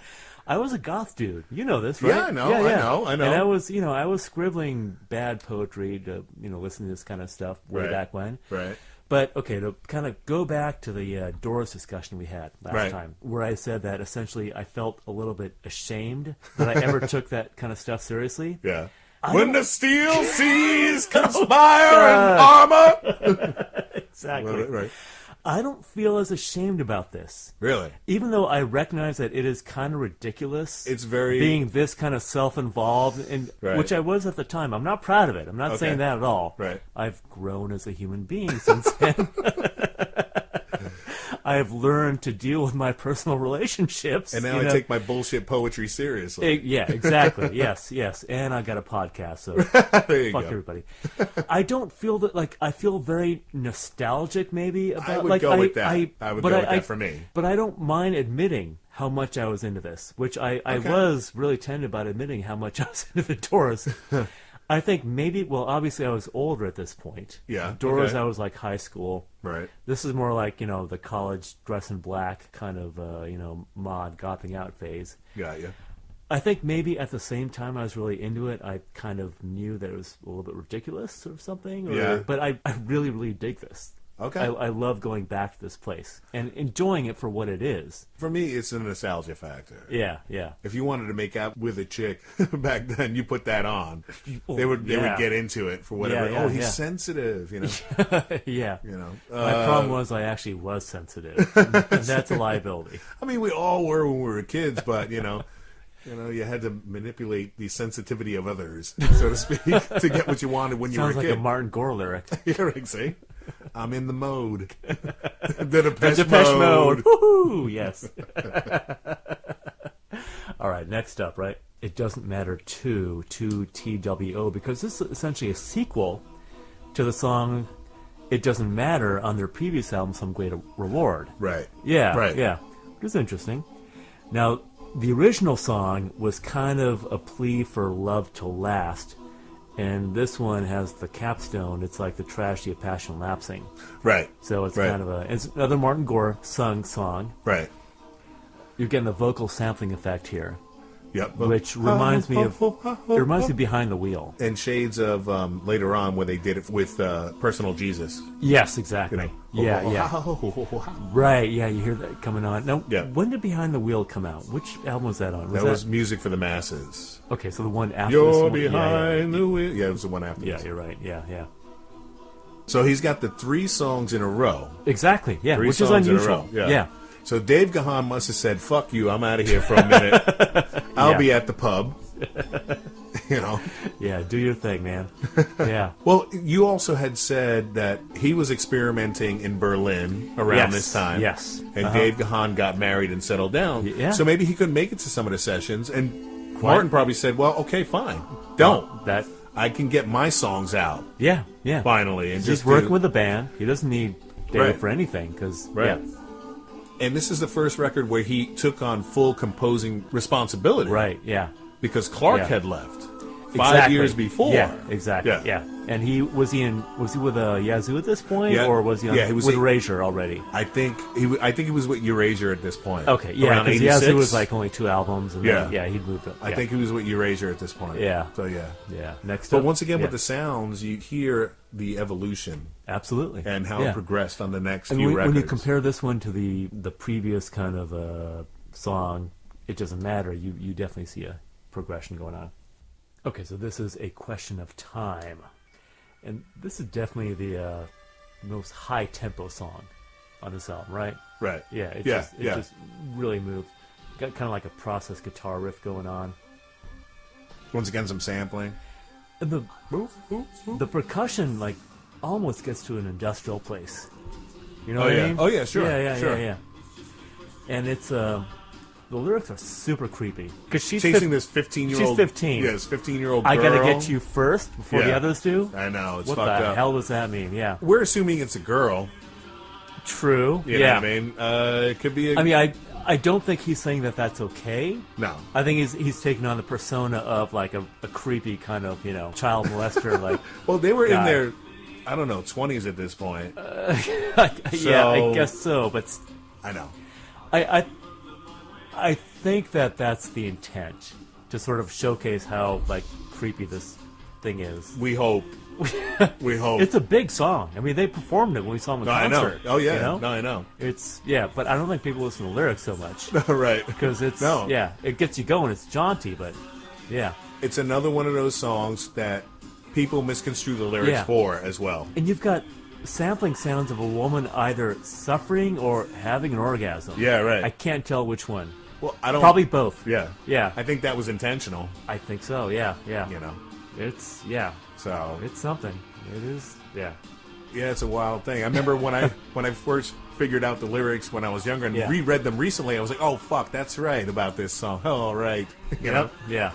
[SPEAKER 2] I was a goth dude. You know this, right?
[SPEAKER 1] Yeah, I know.
[SPEAKER 2] And I was scribbling bad poetry to, listen to this kind of stuff way back when.
[SPEAKER 1] Right.
[SPEAKER 2] But, okay, to kind of go back to the Doors discussion we had last time, where I said that essentially I felt a little bit ashamed that I ever took that kind of stuff seriously.
[SPEAKER 1] Yeah. When the steel seas conspire in armor.
[SPEAKER 2] Exactly.
[SPEAKER 1] Right.
[SPEAKER 2] I don't feel as ashamed about this.
[SPEAKER 1] Really?
[SPEAKER 2] Even though I recognize that it is kind of ridiculous.
[SPEAKER 1] It's very...
[SPEAKER 2] being this kind of self-involved, and which I was at the time. I'm not proud of it. I'm not saying that at all.
[SPEAKER 1] Right.
[SPEAKER 2] I've grown as a human being since then. I have learned to deal with my personal relationships.
[SPEAKER 1] And now I take my bullshit poetry seriously.
[SPEAKER 2] Yeah, exactly. Yes. And I got a podcast, so
[SPEAKER 1] There you
[SPEAKER 2] fuck
[SPEAKER 1] go.
[SPEAKER 2] everybody. I don't feel that, like, I feel very nostalgic maybe about...
[SPEAKER 1] I would
[SPEAKER 2] like,
[SPEAKER 1] go with that. I would go with that for me.
[SPEAKER 2] But I don't mind admitting how much I was into this, which I was really tender about admitting how much I was into the Doors. I think maybe, well, obviously I was older at this point.
[SPEAKER 1] Yeah.
[SPEAKER 2] Doors,
[SPEAKER 1] okay.
[SPEAKER 2] I was like high school.
[SPEAKER 1] Right.
[SPEAKER 2] This is more like, the college dress in black kind of, mod gothing out phase.
[SPEAKER 1] Got you.
[SPEAKER 2] I think maybe at the same time I was really into it, I kind of knew that it was a little bit ridiculous or something.
[SPEAKER 1] Yeah.
[SPEAKER 2] But I really, really dig this.
[SPEAKER 1] Okay.
[SPEAKER 2] I love going back to this place and enjoying it for what it is.
[SPEAKER 1] For me, it's a nostalgia factor.
[SPEAKER 2] Yeah.
[SPEAKER 1] If you wanted to make out with a chick back then, you put that on. They would get into it for whatever.
[SPEAKER 2] Yeah,
[SPEAKER 1] he's sensitive,
[SPEAKER 2] Yeah.
[SPEAKER 1] My
[SPEAKER 2] My problem was I actually was sensitive. And that's a liability.
[SPEAKER 1] I mean, we all were when we were kids, but you had to manipulate the sensitivity of others, so to speak, to get what you wanted when you were a
[SPEAKER 2] Sounds
[SPEAKER 1] kid.
[SPEAKER 2] like a Martin Gore lyric.
[SPEAKER 1] Yeah, see? I'm in the mode. The Depeche
[SPEAKER 2] Mode. Woohoo! Yes. All right, next up, right? It Doesn't Matter 2 TWO, because this is essentially a sequel to the song It Doesn't Matter on their previous album, Some Great Reward.
[SPEAKER 1] Right.
[SPEAKER 2] Yeah,
[SPEAKER 1] Right.
[SPEAKER 2] yeah. It was interesting. Now, the original song was kind of a plea for love to last, and this one has the capstone. It's like the tragedy of passion lapsing.
[SPEAKER 1] Right.
[SPEAKER 2] So it's kind of it's another Martin Gore sung song.
[SPEAKER 1] Right.
[SPEAKER 2] You're getting the vocal sampling effect here,
[SPEAKER 1] Yep.
[SPEAKER 2] which reminds me of Behind the Wheel.
[SPEAKER 1] And shades of later on when they did it with Personal Jesus.
[SPEAKER 2] Yes, exactly. Yeah. Right, yeah, you hear that coming on. Now, when did Behind the Wheel come out? Which album was that on?
[SPEAKER 1] That was Music for the Masses.
[SPEAKER 2] Okay, so the one after
[SPEAKER 1] You're
[SPEAKER 2] this one.
[SPEAKER 1] behind the wheel. Yeah, it was the one after
[SPEAKER 2] Yeah,
[SPEAKER 1] this.
[SPEAKER 2] you're right. Yeah.
[SPEAKER 1] So he's got the 3 songs in a row.
[SPEAKER 2] Exactly, yeah,
[SPEAKER 1] 3
[SPEAKER 2] which is
[SPEAKER 1] songs
[SPEAKER 2] unusual.
[SPEAKER 1] in a row.
[SPEAKER 2] Yeah.
[SPEAKER 1] So Dave Gahan must have said, fuck you, I'm out of here for a minute. I'll be at the pub.
[SPEAKER 2] Yeah, do your thing, man. Yeah.
[SPEAKER 1] Well, you also had said that he was experimenting in Berlin around this time.
[SPEAKER 2] Yes.
[SPEAKER 1] And Dave Gahan got married and settled down.
[SPEAKER 2] Yeah.
[SPEAKER 1] So maybe he couldn't make it to some of the sessions. And Martin probably said, well, okay, fine. Don't. I can get my songs out.
[SPEAKER 2] Yeah.
[SPEAKER 1] Finally. And
[SPEAKER 2] He's working with a band. He doesn't need Dave for anything.
[SPEAKER 1] Right. And this is the first record where he took on full composing responsibility.
[SPEAKER 2] Right, yeah.
[SPEAKER 1] Because Clark had left 5
[SPEAKER 2] Exactly.
[SPEAKER 1] years before.
[SPEAKER 2] Yeah, exactly. Yeah. And was he with Yazoo at this point, or was he
[SPEAKER 1] he was
[SPEAKER 2] with Erasure already?
[SPEAKER 1] I think he was with Erasure at this point.
[SPEAKER 2] Okay, yeah,
[SPEAKER 1] around
[SPEAKER 2] because
[SPEAKER 1] 86.
[SPEAKER 2] Yazoo was like only 2 albums, and then, he'd moved up.
[SPEAKER 1] I think he was with Erasure at this point.
[SPEAKER 2] Yeah.
[SPEAKER 1] So
[SPEAKER 2] Yeah. Next
[SPEAKER 1] But
[SPEAKER 2] up,
[SPEAKER 1] once again, with the sounds, you hear the evolution.
[SPEAKER 2] Absolutely.
[SPEAKER 1] And how it progressed on the next few records.
[SPEAKER 2] When you compare this one to the previous kind of song, It Doesn't Matter, you definitely see a progression going on. Okay, so this is A Question of Time. And this is definitely the most high tempo song on this album, right?
[SPEAKER 1] Right.
[SPEAKER 2] Yeah, it
[SPEAKER 1] Yeah,
[SPEAKER 2] just it
[SPEAKER 1] yeah.
[SPEAKER 2] just really moved. Got kind of like a processed guitar riff going on.
[SPEAKER 1] Once again, some sampling.
[SPEAKER 2] And the
[SPEAKER 1] Ooh, ooh, ooh.
[SPEAKER 2] the percussion like almost gets to an industrial place. You know
[SPEAKER 1] Oh,
[SPEAKER 2] what
[SPEAKER 1] yeah.
[SPEAKER 2] I mean?
[SPEAKER 1] Oh, yeah, sure,
[SPEAKER 2] Yeah,
[SPEAKER 1] sure.
[SPEAKER 2] yeah. And it's the lyrics are super creepy because she's
[SPEAKER 1] Chasing this 15-year-old.
[SPEAKER 2] She's 15.
[SPEAKER 1] Yes, 15-year-old girl.
[SPEAKER 2] I gotta get to you first before the
[SPEAKER 1] Yeah.
[SPEAKER 2] others do.
[SPEAKER 1] I know, it's
[SPEAKER 2] What
[SPEAKER 1] fucked
[SPEAKER 2] the
[SPEAKER 1] up.
[SPEAKER 2] hell does that mean? Yeah,
[SPEAKER 1] We're assuming it's a girl.
[SPEAKER 2] true.
[SPEAKER 1] You
[SPEAKER 2] yeah,
[SPEAKER 1] know what I mean? It could be a...
[SPEAKER 2] I mean, I don't think he's saying that that's okay.
[SPEAKER 1] No.
[SPEAKER 2] I think he's taking on the persona of like a creepy kind of child molester. Like,
[SPEAKER 1] Well, they were
[SPEAKER 2] guy.
[SPEAKER 1] in their, I don't know, 20s at this point.
[SPEAKER 2] yeah, I guess so. But
[SPEAKER 1] I know.
[SPEAKER 2] I think that's the intent to sort of showcase how like creepy this thing is.
[SPEAKER 1] We hope. We hope.
[SPEAKER 2] It's a big song. I mean, they performed it when we saw them in
[SPEAKER 1] No, I know.
[SPEAKER 2] concert.
[SPEAKER 1] Oh, yeah.
[SPEAKER 2] you know?
[SPEAKER 1] No, I know.
[SPEAKER 2] It's but I don't think people listen to lyrics so much
[SPEAKER 1] Right.
[SPEAKER 2] because it's
[SPEAKER 1] No.
[SPEAKER 2] it gets you going. It's jaunty, but yeah.
[SPEAKER 1] It's another one of those songs that people misconstrue the lyrics
[SPEAKER 2] Yeah.
[SPEAKER 1] for as well.
[SPEAKER 2] And you've got sampling sounds of a woman either suffering or having an orgasm.
[SPEAKER 1] Yeah, right.
[SPEAKER 2] I can't tell which one.
[SPEAKER 1] Well, I don't...
[SPEAKER 2] Probably both.
[SPEAKER 1] Yeah.
[SPEAKER 2] Yeah.
[SPEAKER 1] I think that was intentional,
[SPEAKER 2] I think so. Yeah. Yeah.
[SPEAKER 1] you know.
[SPEAKER 2] It's
[SPEAKER 1] So,
[SPEAKER 2] it's something. It is. Yeah.
[SPEAKER 1] yeah, it's a wild thing. I remember when I first figured out the lyrics when I was younger and
[SPEAKER 2] Yeah.
[SPEAKER 1] reread them recently, I was like, oh, fuck, that's right about this song. Oh, right. You know?
[SPEAKER 2] Yeah.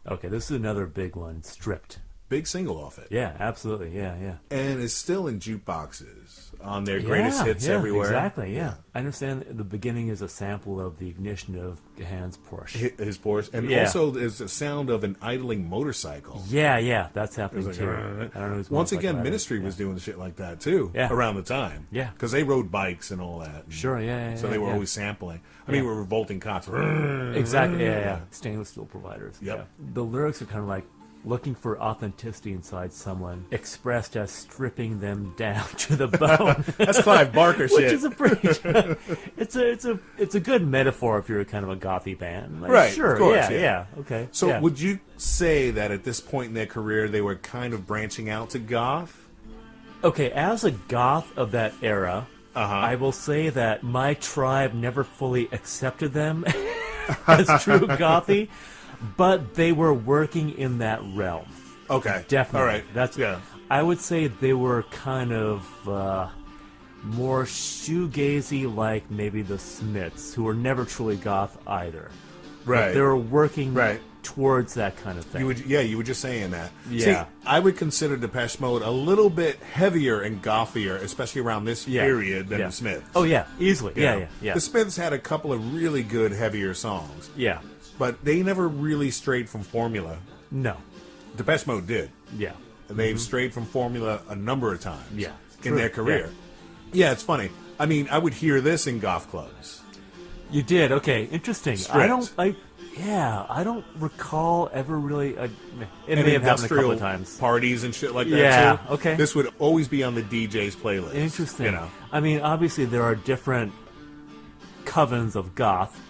[SPEAKER 2] Okay, this is another big one. Stripped.
[SPEAKER 1] Big single off it.
[SPEAKER 2] Yeah, absolutely. Yeah.
[SPEAKER 1] And it's still in jukeboxes on their greatest hits
[SPEAKER 2] yeah,
[SPEAKER 1] everywhere.
[SPEAKER 2] Exactly, yeah. I understand the beginning is a sample of the ignition of Hans Porsche.
[SPEAKER 1] His Porsche. And
[SPEAKER 2] Yeah.
[SPEAKER 1] also there's a sound of an idling motorcycle.
[SPEAKER 2] Yeah, that's happening
[SPEAKER 1] It was
[SPEAKER 2] too.
[SPEAKER 1] like,
[SPEAKER 2] I don't know who's
[SPEAKER 1] Once
[SPEAKER 2] motorcycle
[SPEAKER 1] again,
[SPEAKER 2] rider.
[SPEAKER 1] Ministry was doing shit like that too
[SPEAKER 2] Yeah.
[SPEAKER 1] around the time.
[SPEAKER 2] Yeah.
[SPEAKER 1] Because they rode bikes and all that.
[SPEAKER 2] Sure, yeah.
[SPEAKER 1] So they were
[SPEAKER 2] yeah.
[SPEAKER 1] always sampling. I mean,
[SPEAKER 2] Yeah.
[SPEAKER 1] we're revolting cops.
[SPEAKER 2] Exactly, yeah. Stainless steel providers.
[SPEAKER 1] Yep.
[SPEAKER 2] Yeah. The lyrics are kind of like looking for authenticity inside someone, expressed as stripping them down to the bone.
[SPEAKER 1] That's Clive Barker
[SPEAKER 2] Which
[SPEAKER 1] shit.
[SPEAKER 2] is a pretty. it's a good metaphor if you're kind of a gothy band. Like,
[SPEAKER 1] Right, of
[SPEAKER 2] Sure.
[SPEAKER 1] course,
[SPEAKER 2] yeah.
[SPEAKER 1] yeah.
[SPEAKER 2] Okay.
[SPEAKER 1] So
[SPEAKER 2] yeah.
[SPEAKER 1] would you say that at this point in their career they were kind of branching out to goth?
[SPEAKER 2] Okay, as a goth of that era,
[SPEAKER 1] Uh-huh.
[SPEAKER 2] I will say that my tribe never fully accepted them as true gothy, but they were working in that realm.
[SPEAKER 1] Okay.
[SPEAKER 2] Definitely.
[SPEAKER 1] All right.
[SPEAKER 2] That's
[SPEAKER 1] yeah.
[SPEAKER 2] I would say they were kind of more shoegazy, like maybe the Smiths, who were never truly goth either. But
[SPEAKER 1] Right.
[SPEAKER 2] they were working
[SPEAKER 1] Right.
[SPEAKER 2] towards that kind of thing.
[SPEAKER 1] You were just saying that.
[SPEAKER 2] Yeah.
[SPEAKER 1] See, I would consider Depeche Mode a little bit heavier and gothier, especially around this period, than
[SPEAKER 2] yeah.
[SPEAKER 1] the Smiths.
[SPEAKER 2] Oh yeah, easily.
[SPEAKER 1] You
[SPEAKER 2] Yeah,
[SPEAKER 1] know?
[SPEAKER 2] yeah.
[SPEAKER 1] The Smiths had a couple of really good, heavier songs,
[SPEAKER 2] Yeah.
[SPEAKER 1] but they never really strayed from formula.
[SPEAKER 2] No.
[SPEAKER 1] Depeche Mode did.
[SPEAKER 2] Yeah.
[SPEAKER 1] They've strayed from formula a number of times
[SPEAKER 2] Yeah.
[SPEAKER 1] in
[SPEAKER 2] True.
[SPEAKER 1] their career. Yeah, it's funny. I mean, I would hear this in goth clubs.
[SPEAKER 2] You did. Okay, interesting.
[SPEAKER 1] Stripped.
[SPEAKER 2] I don't recall ever really. It
[SPEAKER 1] And
[SPEAKER 2] may have happened a couple
[SPEAKER 1] industrial
[SPEAKER 2] of times.
[SPEAKER 1] parties and shit like that,
[SPEAKER 2] Yeah,
[SPEAKER 1] too.
[SPEAKER 2] okay.
[SPEAKER 1] This would always be on the DJ's playlist.
[SPEAKER 2] Interesting.
[SPEAKER 1] You know?
[SPEAKER 2] I mean, obviously there are different covens of goth.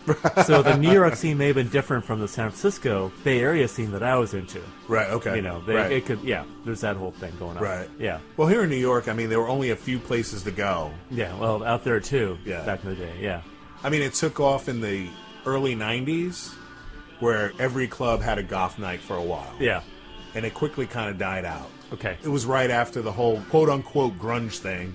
[SPEAKER 2] So the New York scene may have been different from the San Francisco Bay Area scene that I was into.
[SPEAKER 1] Right, okay.
[SPEAKER 2] You know,
[SPEAKER 1] right.
[SPEAKER 2] it could. Yeah, there's that whole thing going on.
[SPEAKER 1] Right.
[SPEAKER 2] Yeah.
[SPEAKER 1] Well, here in New York, I mean, there were only a few places to go.
[SPEAKER 2] Yeah. Well, out there too.
[SPEAKER 1] Yeah.
[SPEAKER 2] Back in the day. Yeah.
[SPEAKER 1] I mean, it took off in the early 90s, where every club had a goth night for a while.
[SPEAKER 2] Yeah.
[SPEAKER 1] And it quickly kind of died out.
[SPEAKER 2] Okay.
[SPEAKER 1] It was right after the whole quote-unquote grunge thing,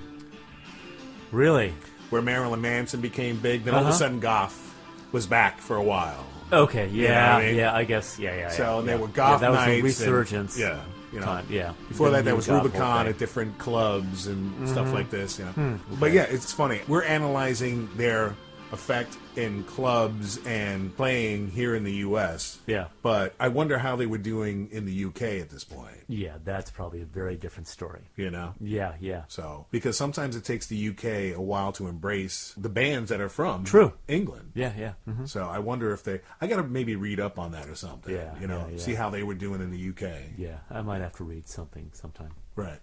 [SPEAKER 2] Really.
[SPEAKER 1] where Marilyn Manson became big. Then all of a
[SPEAKER 2] Uh-huh.
[SPEAKER 1] sudden, goth was back for a while.
[SPEAKER 2] Okay. Yeah.
[SPEAKER 1] what I mean?
[SPEAKER 2] Yeah. I guess. Yeah.
[SPEAKER 1] So and
[SPEAKER 2] yeah.
[SPEAKER 1] there were goth
[SPEAKER 2] yeah, that was
[SPEAKER 1] nights.
[SPEAKER 2] a resurgence.
[SPEAKER 1] And, yeah. You know.
[SPEAKER 2] Time. Yeah.
[SPEAKER 1] Before
[SPEAKER 2] The
[SPEAKER 1] that, there
[SPEAKER 2] new
[SPEAKER 1] was
[SPEAKER 2] goth whole
[SPEAKER 1] Rubicon
[SPEAKER 2] thing.
[SPEAKER 1] at different clubs and stuff like this, you know.
[SPEAKER 2] Okay.
[SPEAKER 1] But yeah, it's funny. We're analyzing their effect in clubs and playing here in the U.S.
[SPEAKER 2] Yeah.
[SPEAKER 1] But I wonder how they were doing in the U.K. at this point,
[SPEAKER 2] Yeah, that's probably a very different story.
[SPEAKER 1] you know?
[SPEAKER 2] Yeah, yeah.
[SPEAKER 1] So, because sometimes it takes the U.K. a while to embrace the bands that are from
[SPEAKER 2] True.
[SPEAKER 1] England.
[SPEAKER 2] Yeah, yeah. Mhm.
[SPEAKER 1] So I wonder if I got to maybe read up on that or something,
[SPEAKER 2] Yeah,
[SPEAKER 1] you know,
[SPEAKER 2] yeah, yeah.
[SPEAKER 1] see how they were doing in the U.K.
[SPEAKER 2] Yeah, I might have to read something sometime.
[SPEAKER 1] Right.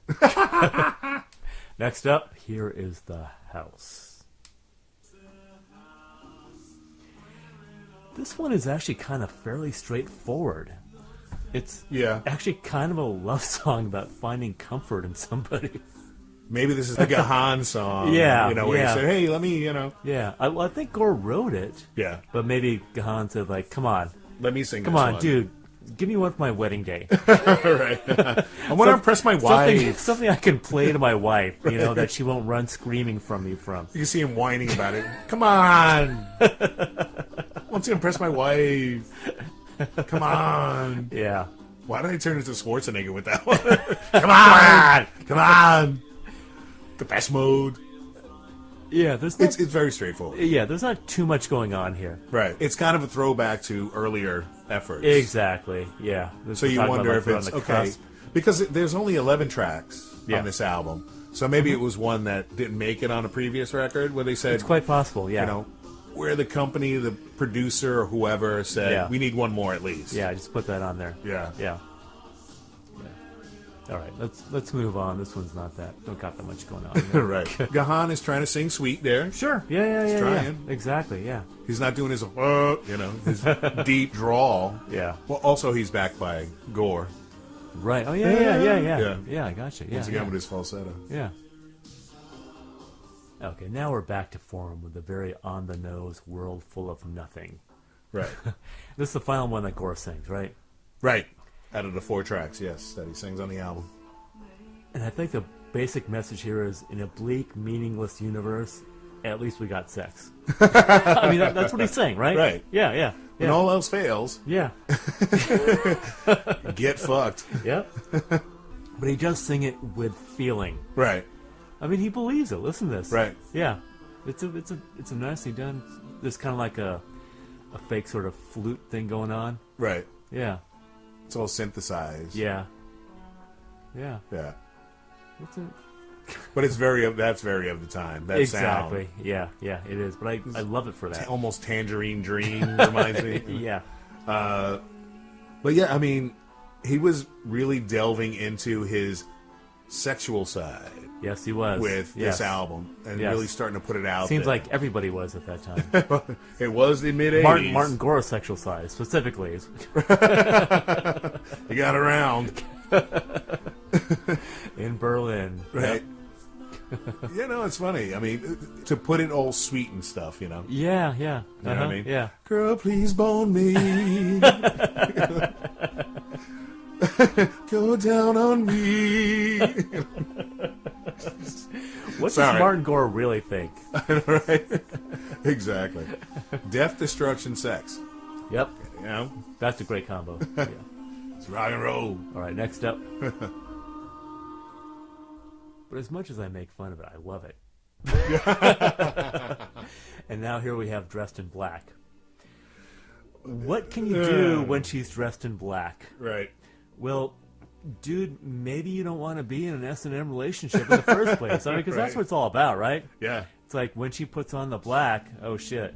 [SPEAKER 2] Next up, here is The House. This one is actually kind of fairly straightforward. It's
[SPEAKER 1] Yeah.
[SPEAKER 2] actually kind of a love song about finding comfort in somebody.
[SPEAKER 1] maybe this is like a Han song.
[SPEAKER 2] Yeah,
[SPEAKER 1] You know, where
[SPEAKER 2] yeah.
[SPEAKER 1] he said, hey, let me, you know.
[SPEAKER 2] Yeah, I think Gore wrote it.
[SPEAKER 1] Yeah.
[SPEAKER 2] But maybe Gahan said, like, come on,
[SPEAKER 1] Let me sing
[SPEAKER 2] come
[SPEAKER 1] this
[SPEAKER 2] on,
[SPEAKER 1] one.
[SPEAKER 2] dude, give me one for my wedding day.
[SPEAKER 1] Right. I want to impress my wife.
[SPEAKER 2] Something I can play to my wife, you know, that she won't run screaming from me from.
[SPEAKER 1] You can see him whining about it. Come on. I want to impress my wife. Come on.
[SPEAKER 2] Yeah.
[SPEAKER 1] Why did I turn into Schwarzenegger with that one? Come on. Come on. Depeche Mode.
[SPEAKER 2] Yeah, there's not,
[SPEAKER 1] It's very straightforward.
[SPEAKER 2] yeah, there's not too much going on here.
[SPEAKER 1] Right. It's kind of a throwback to earlier efforts.
[SPEAKER 2] Exactly. Yeah.
[SPEAKER 1] So you wonder if it's okay. Because there's only 11 tracks
[SPEAKER 2] Yeah.
[SPEAKER 1] on this album. So maybe it was one that didn't make it on a previous record where they said,
[SPEAKER 2] It's quite possible. Yeah.
[SPEAKER 1] you know, where the company, the producer, or whoever said,
[SPEAKER 2] Yeah.
[SPEAKER 1] we need one more at least.
[SPEAKER 2] Yeah. Just put that on there.
[SPEAKER 1] Yeah.
[SPEAKER 2] Yeah. All right. Let's move on. This one's not that. Don't got that much going on. Here.
[SPEAKER 1] Right. Gahan is trying to sing sweet there.
[SPEAKER 2] Sure. Yeah.
[SPEAKER 1] trying.
[SPEAKER 2] Exactly. Yeah.
[SPEAKER 1] He's not doing his, you know, his deep drawl.
[SPEAKER 2] Yeah.
[SPEAKER 1] Well, also he's backed by Gore.
[SPEAKER 2] Right. Oh yeah.
[SPEAKER 1] Yeah.
[SPEAKER 2] Yeah. I gotcha. Yeah.
[SPEAKER 1] Once again
[SPEAKER 2] yeah.
[SPEAKER 1] with his falsetto.
[SPEAKER 2] Yeah. Okay, now we're back to form with a very on-the-nose world full of nothing.
[SPEAKER 1] Right.
[SPEAKER 2] This is the final one that Gore sings, right?
[SPEAKER 1] Right. Out of the 4 tracks, yes, that he sings on the album.
[SPEAKER 2] And I think the basic message here is, in a bleak, meaningless universe, at least we got sex. I mean, that's what he's saying, right?
[SPEAKER 1] Right.
[SPEAKER 2] Yeah.
[SPEAKER 1] When all else fails,
[SPEAKER 2] Yeah.
[SPEAKER 1] get fucked.
[SPEAKER 2] Yep. But he does sing it with feeling.
[SPEAKER 1] Right.
[SPEAKER 2] I mean, he believes it. Listen to this.
[SPEAKER 1] Right.
[SPEAKER 2] Yeah. It's a nicely done. There's kind of like a fake sort of flute thing going on.
[SPEAKER 1] Right.
[SPEAKER 2] Yeah.
[SPEAKER 1] It's all synthesized.
[SPEAKER 2] Yeah. Yeah.
[SPEAKER 1] Yeah.
[SPEAKER 2] It's a,
[SPEAKER 1] But that's very of the time. That
[SPEAKER 2] exactly. Yeah. Yeah. It is. But I love it for that.
[SPEAKER 1] almost Tangerine Dream reminds me.
[SPEAKER 2] Yeah.
[SPEAKER 1] But yeah, I mean, he was really delving into his sexual side
[SPEAKER 2] Yes, he was
[SPEAKER 1] with
[SPEAKER 2] Yes.
[SPEAKER 1] this album and
[SPEAKER 2] Yes.
[SPEAKER 1] really starting to put it out
[SPEAKER 2] Seems
[SPEAKER 1] there.
[SPEAKER 2] like everybody was at that time.
[SPEAKER 1] It was the mid-'80s.
[SPEAKER 2] Martin Gore's sexual side specifically.
[SPEAKER 1] He got around.
[SPEAKER 2] In Berlin.
[SPEAKER 1] Right. You know, it's funny. I mean, to put it all sweet and stuff, you know.
[SPEAKER 2] Yeah.
[SPEAKER 1] You know what I mean?
[SPEAKER 2] Yeah.
[SPEAKER 1] Girl, please bone me. Go down on me.
[SPEAKER 2] What
[SPEAKER 1] Sorry.
[SPEAKER 2] does Martin Gore really think?
[SPEAKER 1] Right? Exactly. Death, destruction, sex.
[SPEAKER 2] Yep.
[SPEAKER 1] You know?
[SPEAKER 2] That's a great combo. Yeah.
[SPEAKER 1] It's rock and roll.
[SPEAKER 2] All right, next up. But as much as I make fun of it, I love it. And now here we have Dressed in Black. What can you do when she's dressed in black?
[SPEAKER 1] Right.
[SPEAKER 2] Well, dude, maybe you don't want to be in an S&M relationship in the first place. I mean, because that's
[SPEAKER 1] Right.
[SPEAKER 2] what it's all about, right?
[SPEAKER 1] Yeah.
[SPEAKER 2] It's like when she puts on the black, oh shit.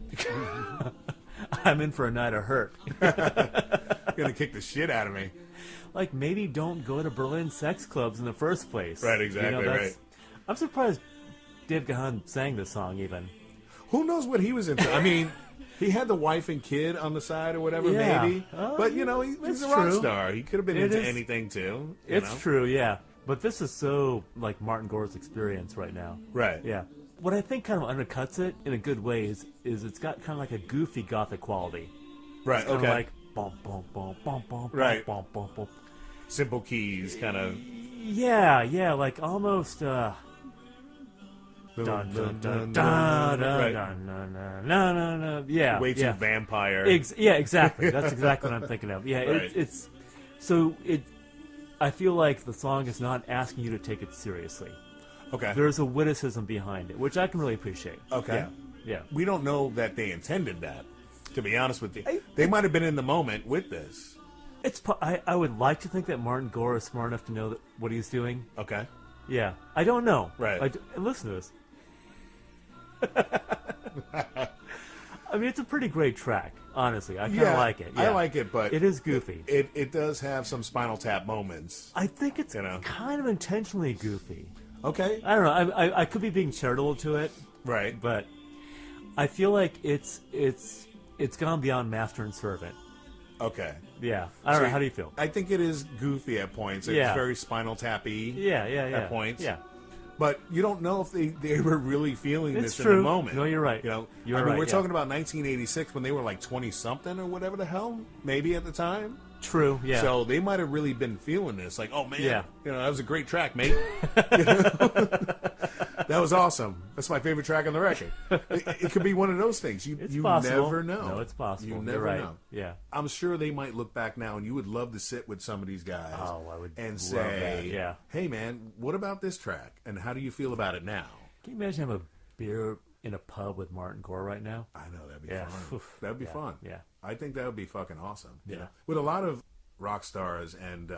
[SPEAKER 2] I'm in for a night of hurt.
[SPEAKER 1] You're going to kick the shit out of me.
[SPEAKER 2] Like, maybe don't go to Berlin sex clubs in the first place.
[SPEAKER 1] Right, exactly, right.
[SPEAKER 2] I'm surprised Dave Gahan sang this song, even.
[SPEAKER 1] Who knows what he was into? I mean, he had the wife and kid on the side or whatever,
[SPEAKER 2] Yeah.
[SPEAKER 1] maybe.
[SPEAKER 2] Oh,
[SPEAKER 1] but, you know, he's
[SPEAKER 2] that's
[SPEAKER 1] a rock
[SPEAKER 2] true.
[SPEAKER 1] star. He could have been
[SPEAKER 2] It
[SPEAKER 1] into
[SPEAKER 2] is-
[SPEAKER 1] anything, too. you
[SPEAKER 2] It's
[SPEAKER 1] know?
[SPEAKER 2] true, yeah. But this is so, like, Martin Gore's experience right now.
[SPEAKER 1] Right.
[SPEAKER 2] Yeah. What I think kind of undercuts it in a good way is it's got kind of like a goofy gothic quality.
[SPEAKER 1] Right,
[SPEAKER 2] It's kind
[SPEAKER 1] okay.
[SPEAKER 2] of like, bum, bum, bum, bum, bum,
[SPEAKER 1] Right.
[SPEAKER 2] bum, bum, bum.
[SPEAKER 1] Simple keys, kind of.
[SPEAKER 2] Yeah, like almost, dun, dun, dun, dun, dun,
[SPEAKER 1] Right.
[SPEAKER 2] dun, dun, dun, dun, dun, dun. Yeah,
[SPEAKER 1] Way too
[SPEAKER 2] yeah.
[SPEAKER 1] vampire.
[SPEAKER 2] Yeah, exactly. That's exactly what I'm thinking of. Yeah,
[SPEAKER 1] Right.
[SPEAKER 2] it's so it. I feel like the song is not asking you to take it seriously.
[SPEAKER 1] Okay.
[SPEAKER 2] There's a witticism behind it, which I can really appreciate.
[SPEAKER 1] Okay.
[SPEAKER 2] Yeah.
[SPEAKER 1] We don't know that they intended that, to be honest with you. They might have been in the moment with this.
[SPEAKER 2] I would like to think that Martin Gore is smart enough to know what he's doing.
[SPEAKER 1] Okay.
[SPEAKER 2] Yeah. I don't know.
[SPEAKER 1] Right.
[SPEAKER 2] Listen to this. I mean, it's a pretty great track, honestly. I kind of like it.
[SPEAKER 1] I
[SPEAKER 2] Yeah.
[SPEAKER 1] like it, but
[SPEAKER 2] It is goofy.
[SPEAKER 1] It does have some Spinal Tap moments.
[SPEAKER 2] I think it's
[SPEAKER 1] You know.
[SPEAKER 2] kind of intentionally goofy.
[SPEAKER 1] Okay.
[SPEAKER 2] I don't know. I could be being charitable to it,
[SPEAKER 1] Right.
[SPEAKER 2] but I feel like it's gone beyond master and servant.
[SPEAKER 1] Okay.
[SPEAKER 2] Yeah. I don't know.
[SPEAKER 1] So
[SPEAKER 2] How do you feel?
[SPEAKER 1] I think it is goofy at points. It's
[SPEAKER 2] Yeah.
[SPEAKER 1] very Spinal Tap-y
[SPEAKER 2] Yeah.
[SPEAKER 1] at points.
[SPEAKER 2] Yeah.
[SPEAKER 1] But you don't know if they were really feeling
[SPEAKER 2] It's
[SPEAKER 1] this
[SPEAKER 2] true.
[SPEAKER 1] in the moment.
[SPEAKER 2] No, you're right.
[SPEAKER 1] You know,
[SPEAKER 2] You're
[SPEAKER 1] I mean,
[SPEAKER 2] right,
[SPEAKER 1] we're
[SPEAKER 2] yeah.
[SPEAKER 1] talking about 1986 when they were like 20-something or whatever the hell, maybe at the time.
[SPEAKER 2] True, yeah.
[SPEAKER 1] So they might have really been feeling this, like, oh man,
[SPEAKER 2] Yeah.
[SPEAKER 1] you know, that was a great track, mate. You know? That was awesome. That's my favorite track on the record. It could be one of those things. You
[SPEAKER 2] possible.
[SPEAKER 1] never know.
[SPEAKER 2] No, it's possible.
[SPEAKER 1] You
[SPEAKER 2] You're
[SPEAKER 1] never
[SPEAKER 2] right.
[SPEAKER 1] know.
[SPEAKER 2] Yeah.
[SPEAKER 1] I'm sure they might look back now, and you would love to sit with some of these guys.
[SPEAKER 2] Oh, I would
[SPEAKER 1] and
[SPEAKER 2] love
[SPEAKER 1] say,
[SPEAKER 2] that, yeah.
[SPEAKER 1] hey man, what about this track, and how do you feel about it now?
[SPEAKER 2] Can you imagine having a beer in a pub with Martin Gore right now?
[SPEAKER 1] I know that'd be
[SPEAKER 2] Yeah.
[SPEAKER 1] fun. That'd be
[SPEAKER 2] Yeah.
[SPEAKER 1] fun.
[SPEAKER 2] Yeah.
[SPEAKER 1] I think that would be fucking awesome. you
[SPEAKER 2] Yeah.
[SPEAKER 1] know? With a lot of rock stars and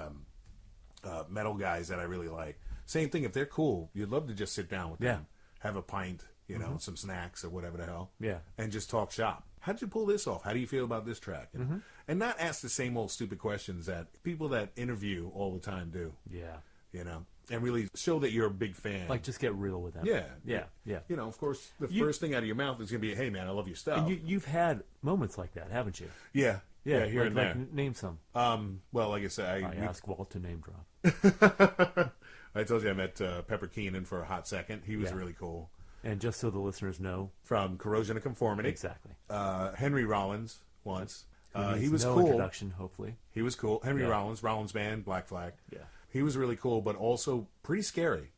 [SPEAKER 1] metal guys that I really like, same thing. If they're cool, you'd love to just sit down with
[SPEAKER 2] Yeah.
[SPEAKER 1] them, have a pint, you know, some snacks or whatever the hell,
[SPEAKER 2] Yeah.
[SPEAKER 1] and just talk shop. How'd you pull this off? How do you feel about this track? You know? And not ask the same old stupid questions that people that interview all the time do.
[SPEAKER 2] Yeah.
[SPEAKER 1] You know, and really show that you're a big fan.
[SPEAKER 2] Like, just get real with them.
[SPEAKER 1] yeah,
[SPEAKER 2] Yeah. Yeah.
[SPEAKER 1] You know, of course, the first thing out of your mouth is going to be, "Hey, man, I love your stuff."
[SPEAKER 2] And you've had moments like that, haven't you?
[SPEAKER 1] yeah, here
[SPEAKER 2] like,
[SPEAKER 1] and there.
[SPEAKER 2] like, name some.
[SPEAKER 1] Well, like I said,
[SPEAKER 2] I ask Walt to name drop.
[SPEAKER 1] I told you I met Pepper Keenan for a hot second. He was
[SPEAKER 2] Yeah.
[SPEAKER 1] really cool.
[SPEAKER 2] And just so the listeners know,
[SPEAKER 1] From Corrosion of Conformity.
[SPEAKER 2] exactly.
[SPEAKER 1] Henry Rollins once. He
[SPEAKER 2] Needs
[SPEAKER 1] was
[SPEAKER 2] no
[SPEAKER 1] cool.
[SPEAKER 2] introduction, hopefully.
[SPEAKER 1] He was cool. Henry
[SPEAKER 2] Yeah.
[SPEAKER 1] Rollins Band, Black Flag.
[SPEAKER 2] Yeah.
[SPEAKER 1] He was really cool, but also pretty scary.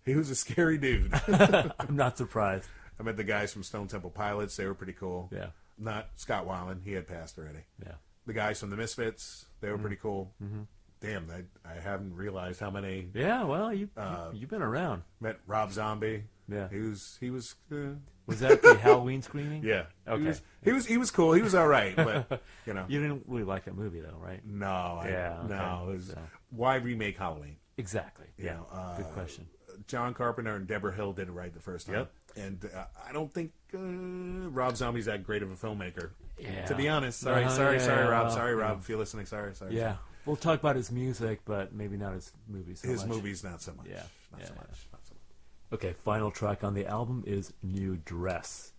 [SPEAKER 1] He was a scary dude.
[SPEAKER 2] I'm not surprised.
[SPEAKER 1] I met the guys from Stone Temple Pilots. They were pretty cool.
[SPEAKER 2] Yeah.
[SPEAKER 1] Not Scott Weiland. He had passed already.
[SPEAKER 2] Yeah.
[SPEAKER 1] The guys from the Misfits. They were pretty cool. Mm-hmm. Damn, I haven't realized how many.
[SPEAKER 2] Yeah, well, you've been around.
[SPEAKER 1] Met Rob Zombie.
[SPEAKER 2] Yeah.
[SPEAKER 1] He was.
[SPEAKER 2] Was that the Halloween screening?
[SPEAKER 1] Yeah.
[SPEAKER 2] Okay.
[SPEAKER 1] He was cool. He was all right, but you know.
[SPEAKER 2] You didn't really like that movie, though, right?
[SPEAKER 1] No.
[SPEAKER 2] Yeah, okay.
[SPEAKER 1] No. It was,
[SPEAKER 2] So-
[SPEAKER 1] why remake Halloween?
[SPEAKER 2] Exactly.
[SPEAKER 1] You
[SPEAKER 2] Yeah.
[SPEAKER 1] know,
[SPEAKER 2] Good question.
[SPEAKER 1] John Carpenter and Deborah Hill did it right the first time.
[SPEAKER 2] Yep.
[SPEAKER 1] And I don't think Rob Zombie's that great of a filmmaker.
[SPEAKER 2] Yeah.
[SPEAKER 1] To be honest. Sorry,
[SPEAKER 2] Yeah,
[SPEAKER 1] Rob.
[SPEAKER 2] well,
[SPEAKER 1] Sorry, Rob.
[SPEAKER 2] yeah.
[SPEAKER 1] If you're listening, sorry.
[SPEAKER 2] Yeah. We'll talk about his music, but maybe not his movies so
[SPEAKER 1] His
[SPEAKER 2] much.
[SPEAKER 1] movies, not so much.
[SPEAKER 2] Yeah.
[SPEAKER 1] Not
[SPEAKER 2] Yeah,
[SPEAKER 1] so
[SPEAKER 2] yeah.
[SPEAKER 1] much. Not so much.
[SPEAKER 2] Okay, final track on the album is New Dress.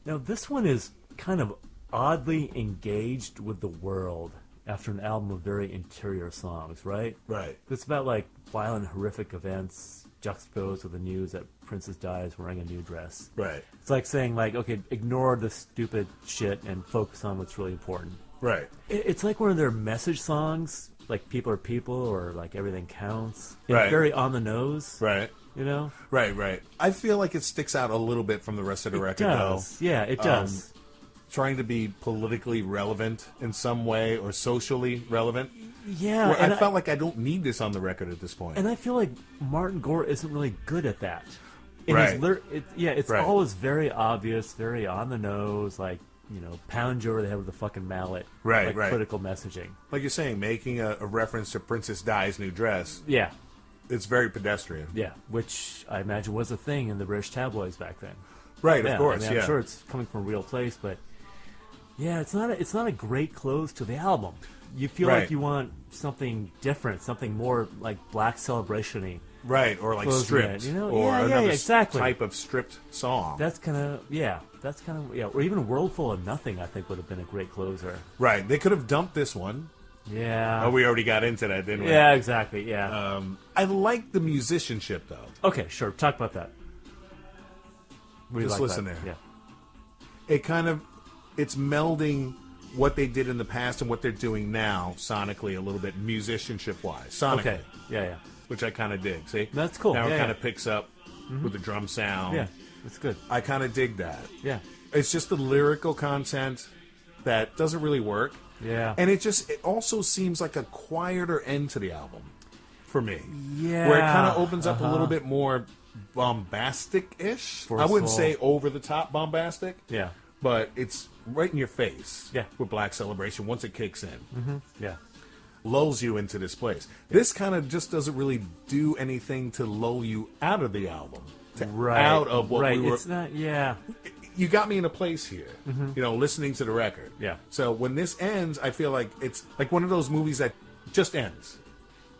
[SPEAKER 2] Now, this one is kind of oddly engaged with the world after an album of very interior songs, right?
[SPEAKER 1] Right.
[SPEAKER 2] It's about, like, violent, horrific events juxtaposed with the news that Princess dies wearing a new dress.
[SPEAKER 1] Right.
[SPEAKER 2] It's like saying, like, okay, ignore the stupid shit and focus on what's really important.
[SPEAKER 1] Right.
[SPEAKER 2] It's like one of their message songs, like People Are People or like Everything Counts. It's
[SPEAKER 1] Right.
[SPEAKER 2] very on the nose,
[SPEAKER 1] Right.
[SPEAKER 2] you know?
[SPEAKER 1] Right. I feel like it sticks out a little bit from the rest of the record,
[SPEAKER 2] does. Yeah, it does.
[SPEAKER 1] trying to be politically relevant in some way or socially relevant.
[SPEAKER 2] Yeah,
[SPEAKER 1] Where
[SPEAKER 2] and
[SPEAKER 1] I felt like I don't need this on the record at this point.
[SPEAKER 2] and I feel like Martin Gore isn't really good at that.
[SPEAKER 1] Right.
[SPEAKER 2] It's
[SPEAKER 1] Right.
[SPEAKER 2] always very obvious, very on the nose, like, you know, pound you over the head with a fucking mallet.
[SPEAKER 1] Right,
[SPEAKER 2] like
[SPEAKER 1] right.
[SPEAKER 2] Critical messaging.
[SPEAKER 1] Like you're saying, making a reference to Princess Di's new dress,
[SPEAKER 2] Yeah,
[SPEAKER 1] it's very pedestrian.
[SPEAKER 2] yeah, which I imagine was a thing in the British tabloids back then.
[SPEAKER 1] Right,
[SPEAKER 2] Yeah,
[SPEAKER 1] of course,
[SPEAKER 2] I mean,
[SPEAKER 1] yeah.
[SPEAKER 2] I'm sure it's coming from a real place, but yeah, it's not a great close to the album. You feel
[SPEAKER 1] Right.
[SPEAKER 2] like you want something different, something more like Black Celebration-y.
[SPEAKER 1] Right, or like
[SPEAKER 2] Closing
[SPEAKER 1] stripped,
[SPEAKER 2] it, you know?
[SPEAKER 1] or
[SPEAKER 2] Yeah,
[SPEAKER 1] another
[SPEAKER 2] exactly.
[SPEAKER 1] type of stripped song.
[SPEAKER 2] That's kind of or even World Full of Nothing, I think, would have been a great closer.
[SPEAKER 1] Right, they could have dumped this one.
[SPEAKER 2] Yeah.
[SPEAKER 1] Oh, we already got into that, didn't we?
[SPEAKER 2] Yeah, exactly. Yeah.
[SPEAKER 1] I like the musicianship, though.
[SPEAKER 2] Okay, sure. Talk about that. What do you
[SPEAKER 1] Just
[SPEAKER 2] like
[SPEAKER 1] listen
[SPEAKER 2] about it?
[SPEAKER 1] there.
[SPEAKER 2] Yeah.
[SPEAKER 1] It kind of, it's melding what they did in the past and what they're doing now, sonically, a little bit, musicianship-wise. Sonically.
[SPEAKER 2] Okay. Yeah.
[SPEAKER 1] Which I kind of dig. See?
[SPEAKER 2] That's cool.
[SPEAKER 1] Now
[SPEAKER 2] Yeah,
[SPEAKER 1] it kind
[SPEAKER 2] yeah.
[SPEAKER 1] of picks up with the drum sound.
[SPEAKER 2] Yeah. That's good.
[SPEAKER 1] I kind of dig that.
[SPEAKER 2] Yeah.
[SPEAKER 1] It's just the lyrical content that doesn't really work.
[SPEAKER 2] Yeah.
[SPEAKER 1] And it also seems like a quieter end to the album for me.
[SPEAKER 2] Yeah.
[SPEAKER 1] Where it kind of opens up a little bit more bombastic-ish. I wouldn't
[SPEAKER 2] Forceful.
[SPEAKER 1] say over-the-top bombastic.
[SPEAKER 2] Yeah.
[SPEAKER 1] But it's right in your face.
[SPEAKER 2] Yeah.
[SPEAKER 1] With Black Celebration once it kicks in.
[SPEAKER 2] Yeah.
[SPEAKER 1] Lulls you into this place. This kind of just doesn't really do anything to lull you out of the album. Out of what we were.
[SPEAKER 2] It's not. Yeah.
[SPEAKER 1] You got me in a place here, you know, listening to the record.
[SPEAKER 2] Yeah.
[SPEAKER 1] So when this ends, I feel like it's like one of those movies that just ends.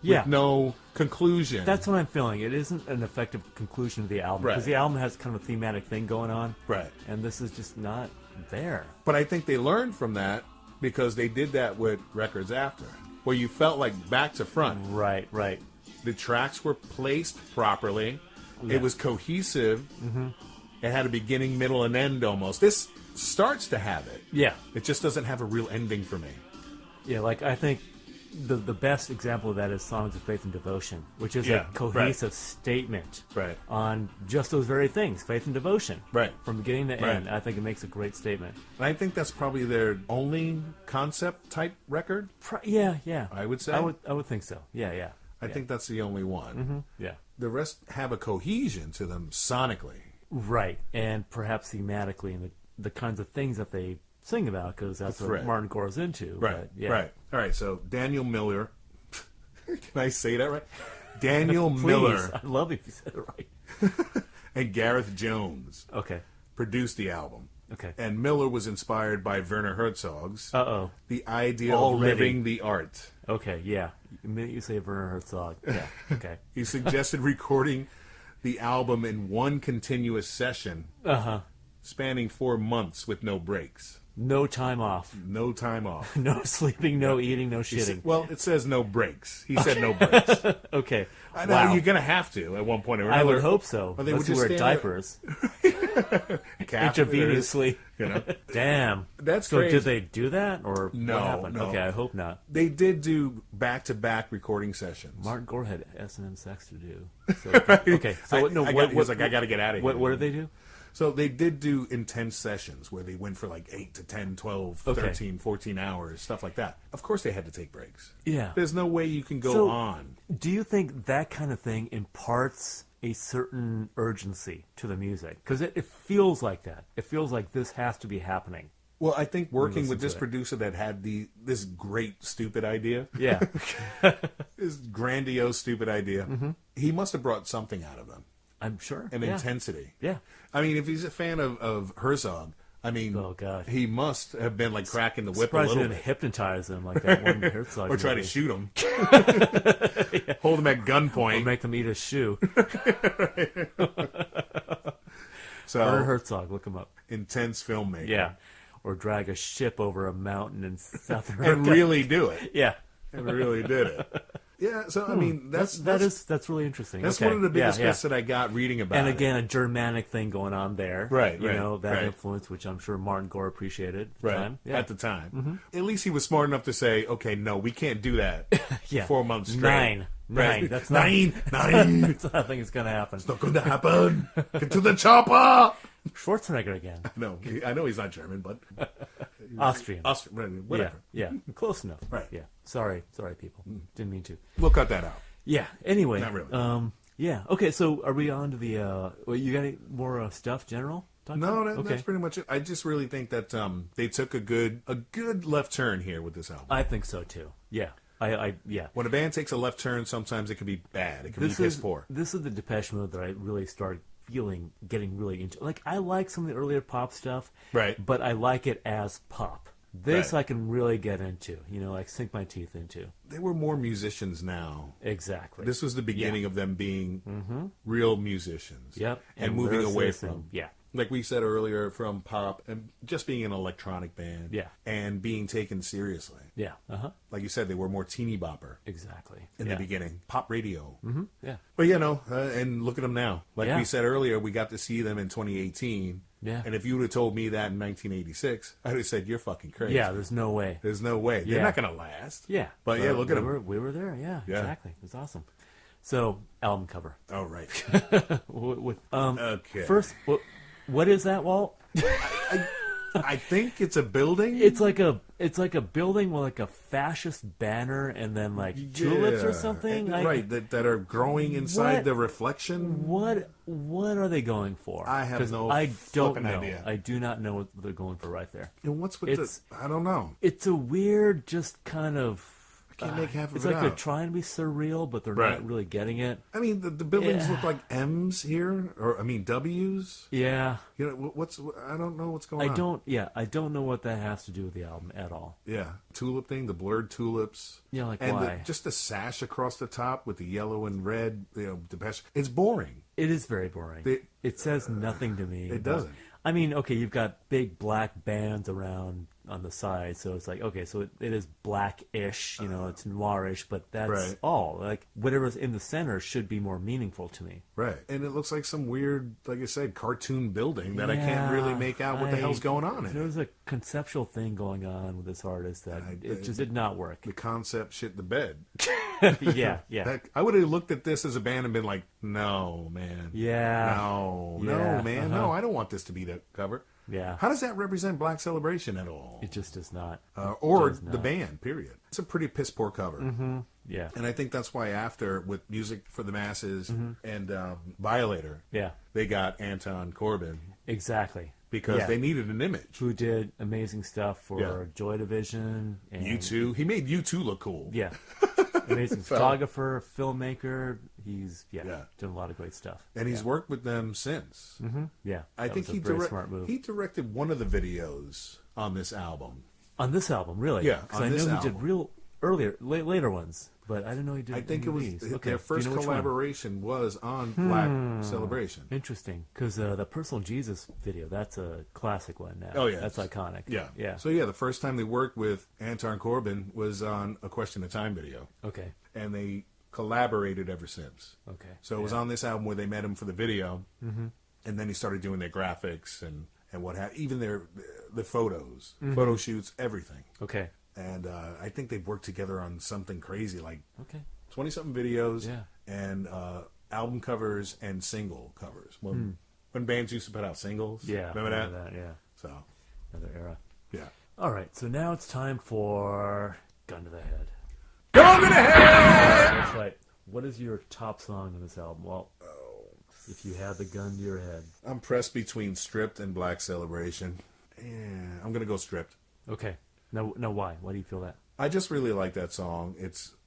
[SPEAKER 2] Yeah.
[SPEAKER 1] With no conclusion.
[SPEAKER 2] That's what I'm feeling. It isn't an effective conclusion to the album
[SPEAKER 1] Right.
[SPEAKER 2] because the album has kind of a thematic thing going on.
[SPEAKER 1] Right.
[SPEAKER 2] And this is just not there.
[SPEAKER 1] But I think they learned from that because they did that with records after, where you felt like back to front.
[SPEAKER 2] Right.
[SPEAKER 1] The tracks were placed properly. It was cohesive. It had a beginning, middle, and end almost. This starts to have it.
[SPEAKER 2] Yeah.
[SPEAKER 1] It just doesn't have a real ending for me.
[SPEAKER 2] Yeah, like I think the best example of that is Songs of Faith and Devotion, which is
[SPEAKER 1] Yeah,
[SPEAKER 2] a cohesive statement
[SPEAKER 1] Right.
[SPEAKER 2] on just those very things, faith and devotion.
[SPEAKER 1] Right.
[SPEAKER 2] From beginning to
[SPEAKER 1] Right.
[SPEAKER 2] end. I think it makes a great statement.
[SPEAKER 1] And I think that's probably their only concept type record,
[SPEAKER 2] Yeah.
[SPEAKER 1] I would say.
[SPEAKER 2] I would think so. Yeah.
[SPEAKER 1] I think that's the only one.
[SPEAKER 2] Yeah.
[SPEAKER 1] The rest have a cohesion to them sonically.
[SPEAKER 2] Right. And perhaps thematically and the kinds of things that they sing about, because that's what Martin Gore's into.
[SPEAKER 1] Right.
[SPEAKER 2] But, yeah.
[SPEAKER 1] Right. All right. So Daniel Miller. Can I say that right? Daniel
[SPEAKER 2] Please.
[SPEAKER 1] Miller
[SPEAKER 2] I love it if you said it right.
[SPEAKER 1] and Gareth Jones
[SPEAKER 2] Okay.
[SPEAKER 1] produced the album.
[SPEAKER 2] Okay.
[SPEAKER 1] And Miller was inspired by Werner Herzog's
[SPEAKER 2] Uh-oh.
[SPEAKER 1] The Idea of
[SPEAKER 2] Already.
[SPEAKER 1] Living the Art.
[SPEAKER 2] Okay, yeah. The minute you say Werner Herzog, yeah, okay.
[SPEAKER 1] He suggested recording the album in one continuous session spanning 4 months with no breaks.
[SPEAKER 2] No time off.
[SPEAKER 1] No time off.
[SPEAKER 2] No sleeping, no eating, no
[SPEAKER 1] He said-
[SPEAKER 2] shitting.
[SPEAKER 1] well, it says no breaks. He said no breaks.
[SPEAKER 2] Okay.
[SPEAKER 1] I know
[SPEAKER 2] Wow.
[SPEAKER 1] you're going to have to at one point or
[SPEAKER 2] I
[SPEAKER 1] another.
[SPEAKER 2] would hope so.
[SPEAKER 1] Or they
[SPEAKER 2] Unless
[SPEAKER 1] would
[SPEAKER 2] you
[SPEAKER 1] just
[SPEAKER 2] wear
[SPEAKER 1] stand there.
[SPEAKER 2] diapers.
[SPEAKER 1] Catheters,
[SPEAKER 2] Intravenously.
[SPEAKER 1] You know.
[SPEAKER 2] Damn.
[SPEAKER 1] That's
[SPEAKER 2] so
[SPEAKER 1] crazy.
[SPEAKER 2] did they do that? Or
[SPEAKER 1] No,
[SPEAKER 2] what happened?
[SPEAKER 1] no.
[SPEAKER 2] Okay, I hope not.
[SPEAKER 1] They did do back-to-back recording sessions.
[SPEAKER 2] Martin Gore had S&M sex to do. So, okay. So,
[SPEAKER 1] he was like, I got to get out of here.
[SPEAKER 2] What did they do?
[SPEAKER 1] So they did do intense sessions where they went for like 8 to 10, 12, 13, 14 hours, stuff like that. Of course they had to take breaks.
[SPEAKER 2] Yeah.
[SPEAKER 1] There's no way you can go
[SPEAKER 2] So,
[SPEAKER 1] on.
[SPEAKER 2] Do you think that kind of thing imparts a certain urgency to the music? Because it feels like that. It feels like this has to be happening.
[SPEAKER 1] Well, I think working
[SPEAKER 2] Listen
[SPEAKER 1] with
[SPEAKER 2] to
[SPEAKER 1] this
[SPEAKER 2] it.
[SPEAKER 1] producer that had this great, stupid idea,
[SPEAKER 2] Yeah.
[SPEAKER 1] this grandiose, stupid idea, he must have brought something out of them.
[SPEAKER 2] I'm sure.
[SPEAKER 1] An
[SPEAKER 2] Yeah.
[SPEAKER 1] intensity.
[SPEAKER 2] Yeah.
[SPEAKER 1] I mean, if he's a fan of Herzog, I mean,
[SPEAKER 2] Oh, God.
[SPEAKER 1] he must have been like cracking the whip a
[SPEAKER 2] Surprised they
[SPEAKER 1] little
[SPEAKER 2] didn't
[SPEAKER 1] bit.
[SPEAKER 2] hypnose him like that one Herzog
[SPEAKER 1] Or try to
[SPEAKER 2] movie.
[SPEAKER 1] shoot him. Hold him at
[SPEAKER 2] Or
[SPEAKER 1] gunpoint.
[SPEAKER 2] make them eat a shoe.
[SPEAKER 1] So,
[SPEAKER 2] Werner Herzog, look him up.
[SPEAKER 1] intense filmmaking.
[SPEAKER 2] Yeah. Or drag a ship over a mountain in South America.
[SPEAKER 1] And really do it.
[SPEAKER 2] Yeah.
[SPEAKER 1] And really did it. Yeah, so I mean, that's
[SPEAKER 2] really interesting.
[SPEAKER 1] that's
[SPEAKER 2] Okay.
[SPEAKER 1] one of the biggest
[SPEAKER 2] yeah.
[SPEAKER 1] bits that I got reading about
[SPEAKER 2] And
[SPEAKER 1] it.
[SPEAKER 2] again, a Germanic thing going on there.
[SPEAKER 1] Right,
[SPEAKER 2] You
[SPEAKER 1] right,
[SPEAKER 2] know, that
[SPEAKER 1] right.
[SPEAKER 2] influence, which I'm sure Martin Gore appreciated at the
[SPEAKER 1] Right,
[SPEAKER 2] time. Yeah.
[SPEAKER 1] at the time. At least he was smart enough to say, okay, no, we can't do that
[SPEAKER 2] Yeah.
[SPEAKER 1] 4 months straight.
[SPEAKER 2] Nine. That's not,
[SPEAKER 1] Nine.
[SPEAKER 2] that's not, I think it's going to happen.
[SPEAKER 1] Not going to happen. Get to the chopper.
[SPEAKER 2] Schwarzenegger again.
[SPEAKER 1] No, I know he's not German, but
[SPEAKER 2] Austrian.
[SPEAKER 1] whatever.
[SPEAKER 2] Yeah. Close enough.
[SPEAKER 1] Right.
[SPEAKER 2] Yeah. Sorry, people. Didn't mean to.
[SPEAKER 1] We'll cut that out.
[SPEAKER 2] Yeah. Anyway.
[SPEAKER 1] Not really.
[SPEAKER 2] Yeah. Okay. So are we on to the? Well, you got any more stuff? General? Talk
[SPEAKER 1] No,
[SPEAKER 2] about?
[SPEAKER 1] that's pretty much it. I just really think that they took a good left turn here with this album.
[SPEAKER 2] I think so too. Yeah. Yeah.
[SPEAKER 1] When a band takes a left turn, sometimes it can be bad. It can
[SPEAKER 2] This
[SPEAKER 1] be piss
[SPEAKER 2] is
[SPEAKER 1] poor.
[SPEAKER 2] this is the Depeche Mode that I really started getting really into. Like I like some of the earlier pop stuff,
[SPEAKER 1] Right.
[SPEAKER 2] But I like it as pop. This
[SPEAKER 1] Right.
[SPEAKER 2] I can really get into. You know, like sink my teeth into.
[SPEAKER 1] They were more musicians now.
[SPEAKER 2] Exactly.
[SPEAKER 1] This was the beginning of them being real musicians.
[SPEAKER 2] Yep.
[SPEAKER 1] And moving away
[SPEAKER 2] lyricists
[SPEAKER 1] from,
[SPEAKER 2] and- yeah.
[SPEAKER 1] like we said earlier, from pop and just being an electronic band.
[SPEAKER 2] Yeah.
[SPEAKER 1] And being taken seriously.
[SPEAKER 2] Yeah.
[SPEAKER 1] Like you said, they were more teeny bopper
[SPEAKER 2] Exactly.
[SPEAKER 1] in the beginning. Pop radio.
[SPEAKER 2] Yeah.
[SPEAKER 1] But and look at them now. Like
[SPEAKER 2] Yeah.
[SPEAKER 1] we said earlier, we got to see them in 2018.
[SPEAKER 2] Yeah.
[SPEAKER 1] And if you would have told me that in 1986, I'd have said, you're fucking crazy.
[SPEAKER 2] Yeah. There's no way.
[SPEAKER 1] There's no way. They're
[SPEAKER 2] Yeah.
[SPEAKER 1] not going to last.
[SPEAKER 2] Yeah.
[SPEAKER 1] But yeah, look at them.
[SPEAKER 2] We were there. Yeah.
[SPEAKER 1] Yeah.
[SPEAKER 2] Exactly. It was awesome. So album cover.
[SPEAKER 1] Oh, right. Okay.
[SPEAKER 2] First, what is that, Walt?
[SPEAKER 1] I think it's a building.
[SPEAKER 2] It's like a building with like a fascist banner and then like tulips or
[SPEAKER 1] Yeah.
[SPEAKER 2] something.
[SPEAKER 1] Right, that are growing inside
[SPEAKER 2] What?
[SPEAKER 1] the reflection.
[SPEAKER 2] What are they going for?
[SPEAKER 1] I have
[SPEAKER 2] 'Cause
[SPEAKER 1] no
[SPEAKER 2] I don't
[SPEAKER 1] fucking
[SPEAKER 2] know.
[SPEAKER 1] idea.
[SPEAKER 2] I do not know what they're going for right there.
[SPEAKER 1] And what's with
[SPEAKER 2] It's-
[SPEAKER 1] I don't know.
[SPEAKER 2] It's a weird, just kind of.
[SPEAKER 1] Can't make half of
[SPEAKER 2] It's
[SPEAKER 1] it
[SPEAKER 2] like they're
[SPEAKER 1] out.
[SPEAKER 2] trying to be surreal, but they're
[SPEAKER 1] Right.
[SPEAKER 2] not really getting it.
[SPEAKER 1] I mean, the buildings
[SPEAKER 2] Yeah.
[SPEAKER 1] look like M's here, or I mean W's.
[SPEAKER 2] Yeah,
[SPEAKER 1] You know I don't know what's going
[SPEAKER 2] I
[SPEAKER 1] on.
[SPEAKER 2] don't. Yeah, I don't know what that has to do with the album at all.
[SPEAKER 1] Yeah, tulip thing, the blurred tulips.
[SPEAKER 2] Yeah, like
[SPEAKER 1] and
[SPEAKER 2] why?
[SPEAKER 1] just the sash across the top with the yellow and red. Depeche. It's boring.
[SPEAKER 2] It is very boring. It says nothing to me.
[SPEAKER 1] It doesn't.
[SPEAKER 2] I mean, okay, you've got big black bands around, on the side, so it's like, okay, so it is blackish, it's noirish, but that's
[SPEAKER 1] Right.
[SPEAKER 2] all. Like whatever's in the center should be more meaningful to me.
[SPEAKER 1] Right. And it looks like some weird, like I said, cartoon building that I can't really make out what the hell's going on in
[SPEAKER 2] There
[SPEAKER 1] it.
[SPEAKER 2] was a conceptual thing going on with this artist that it just did not work.
[SPEAKER 1] The concept shit the bed.
[SPEAKER 2] Yeah.
[SPEAKER 1] I would have looked at this as a band and been like, no, man.
[SPEAKER 2] Yeah.
[SPEAKER 1] No,
[SPEAKER 2] Yeah,
[SPEAKER 1] man. No, I don't want this to be the cover.
[SPEAKER 2] Yeah.
[SPEAKER 1] How does that represent Black Celebration at all?
[SPEAKER 2] It just does not.
[SPEAKER 1] Or
[SPEAKER 2] does
[SPEAKER 1] the
[SPEAKER 2] not.
[SPEAKER 1] band, period. It's a pretty piss poor cover.
[SPEAKER 2] Mm-hmm. Yeah.
[SPEAKER 1] And I think that's why after, with Music for the Masses and Violator,
[SPEAKER 2] Yeah.
[SPEAKER 1] they got Anton Corbijn
[SPEAKER 2] Exactly.
[SPEAKER 1] because they needed an image.
[SPEAKER 2] Who did amazing stuff for
[SPEAKER 1] Yeah.
[SPEAKER 2] Joy Division. And,
[SPEAKER 1] U2. He made U2 look cool.
[SPEAKER 2] Yeah. Amazing photographer, filmmaker. He's
[SPEAKER 1] Yeah.
[SPEAKER 2] done a lot of great stuff.
[SPEAKER 1] And he's worked with them since.
[SPEAKER 2] Mm-hmm. Yeah.
[SPEAKER 1] I
[SPEAKER 2] that
[SPEAKER 1] think
[SPEAKER 2] was a very smart move.
[SPEAKER 1] he directed one of the videos on this album.
[SPEAKER 2] On this album, really?
[SPEAKER 1] Yeah,
[SPEAKER 2] Because
[SPEAKER 1] on
[SPEAKER 2] I
[SPEAKER 1] this
[SPEAKER 2] know he
[SPEAKER 1] album.
[SPEAKER 2] did real earlier, later ones, but I didn't know he did.
[SPEAKER 1] I think
[SPEAKER 2] any
[SPEAKER 1] it was
[SPEAKER 2] of these. Okay.
[SPEAKER 1] their
[SPEAKER 2] Do
[SPEAKER 1] first
[SPEAKER 2] you know which one?
[SPEAKER 1] collaboration was on Black Celebration.
[SPEAKER 2] Interesting, because the Personal Jesus video, that's a classic one now.
[SPEAKER 1] Oh, yeah.
[SPEAKER 2] That's iconic.
[SPEAKER 1] Yeah.
[SPEAKER 2] Yeah.
[SPEAKER 1] So, yeah, the first time they worked with Anton Corbijn was on A Question of Time video.
[SPEAKER 2] Okay.
[SPEAKER 1] And they collaborated ever since.
[SPEAKER 2] Okay.
[SPEAKER 1] So it was on this album where they met him for the video. And then he started doing their graphics and what have even the photos, photo shoots, everything.
[SPEAKER 2] Okay.
[SPEAKER 1] And I think they've worked together on something crazy, like
[SPEAKER 2] Okay.
[SPEAKER 1] 20-something videos
[SPEAKER 2] Yeah.
[SPEAKER 1] and album covers and single covers. When bands used to put out singles.
[SPEAKER 2] Yeah.
[SPEAKER 1] Remember that?
[SPEAKER 2] Yeah.
[SPEAKER 1] So,
[SPEAKER 2] Another era.
[SPEAKER 1] yeah.
[SPEAKER 2] All right. So now it's time for Gun to the Head.
[SPEAKER 1] Gun to the head!
[SPEAKER 2] That's right. What is your top song on this album? Well, if you had the gun to your head.
[SPEAKER 1] I'm pressed between Stripped and Black Celebration. Yeah, I'm going to go Stripped.
[SPEAKER 2] Okay. Now why? Why do you feel that?
[SPEAKER 1] I just really like that song.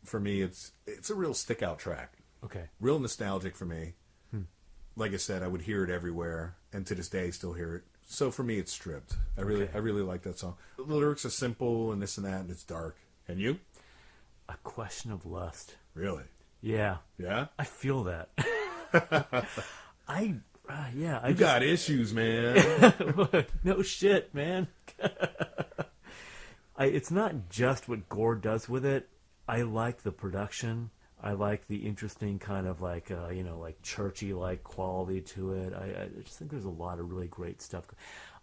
[SPEAKER 1] For me, it's a real stick-out track.
[SPEAKER 2] Okay.
[SPEAKER 1] Real nostalgic for me. Like I said, I would hear it everywhere, and to this day, I still hear it. So for me, it's Stripped. I really like that song. The lyrics are simple and this and that, and it's dark. And you?
[SPEAKER 2] A Question of Lust.
[SPEAKER 1] Really?
[SPEAKER 2] Yeah.
[SPEAKER 1] Yeah?
[SPEAKER 2] I feel that. I
[SPEAKER 1] You got issues, man.
[SPEAKER 2] No shit, man. It's not just what Gore does with it. I like the production. I like the interesting kind of like churchy like quality to it. I just think there's a lot of really great stuff.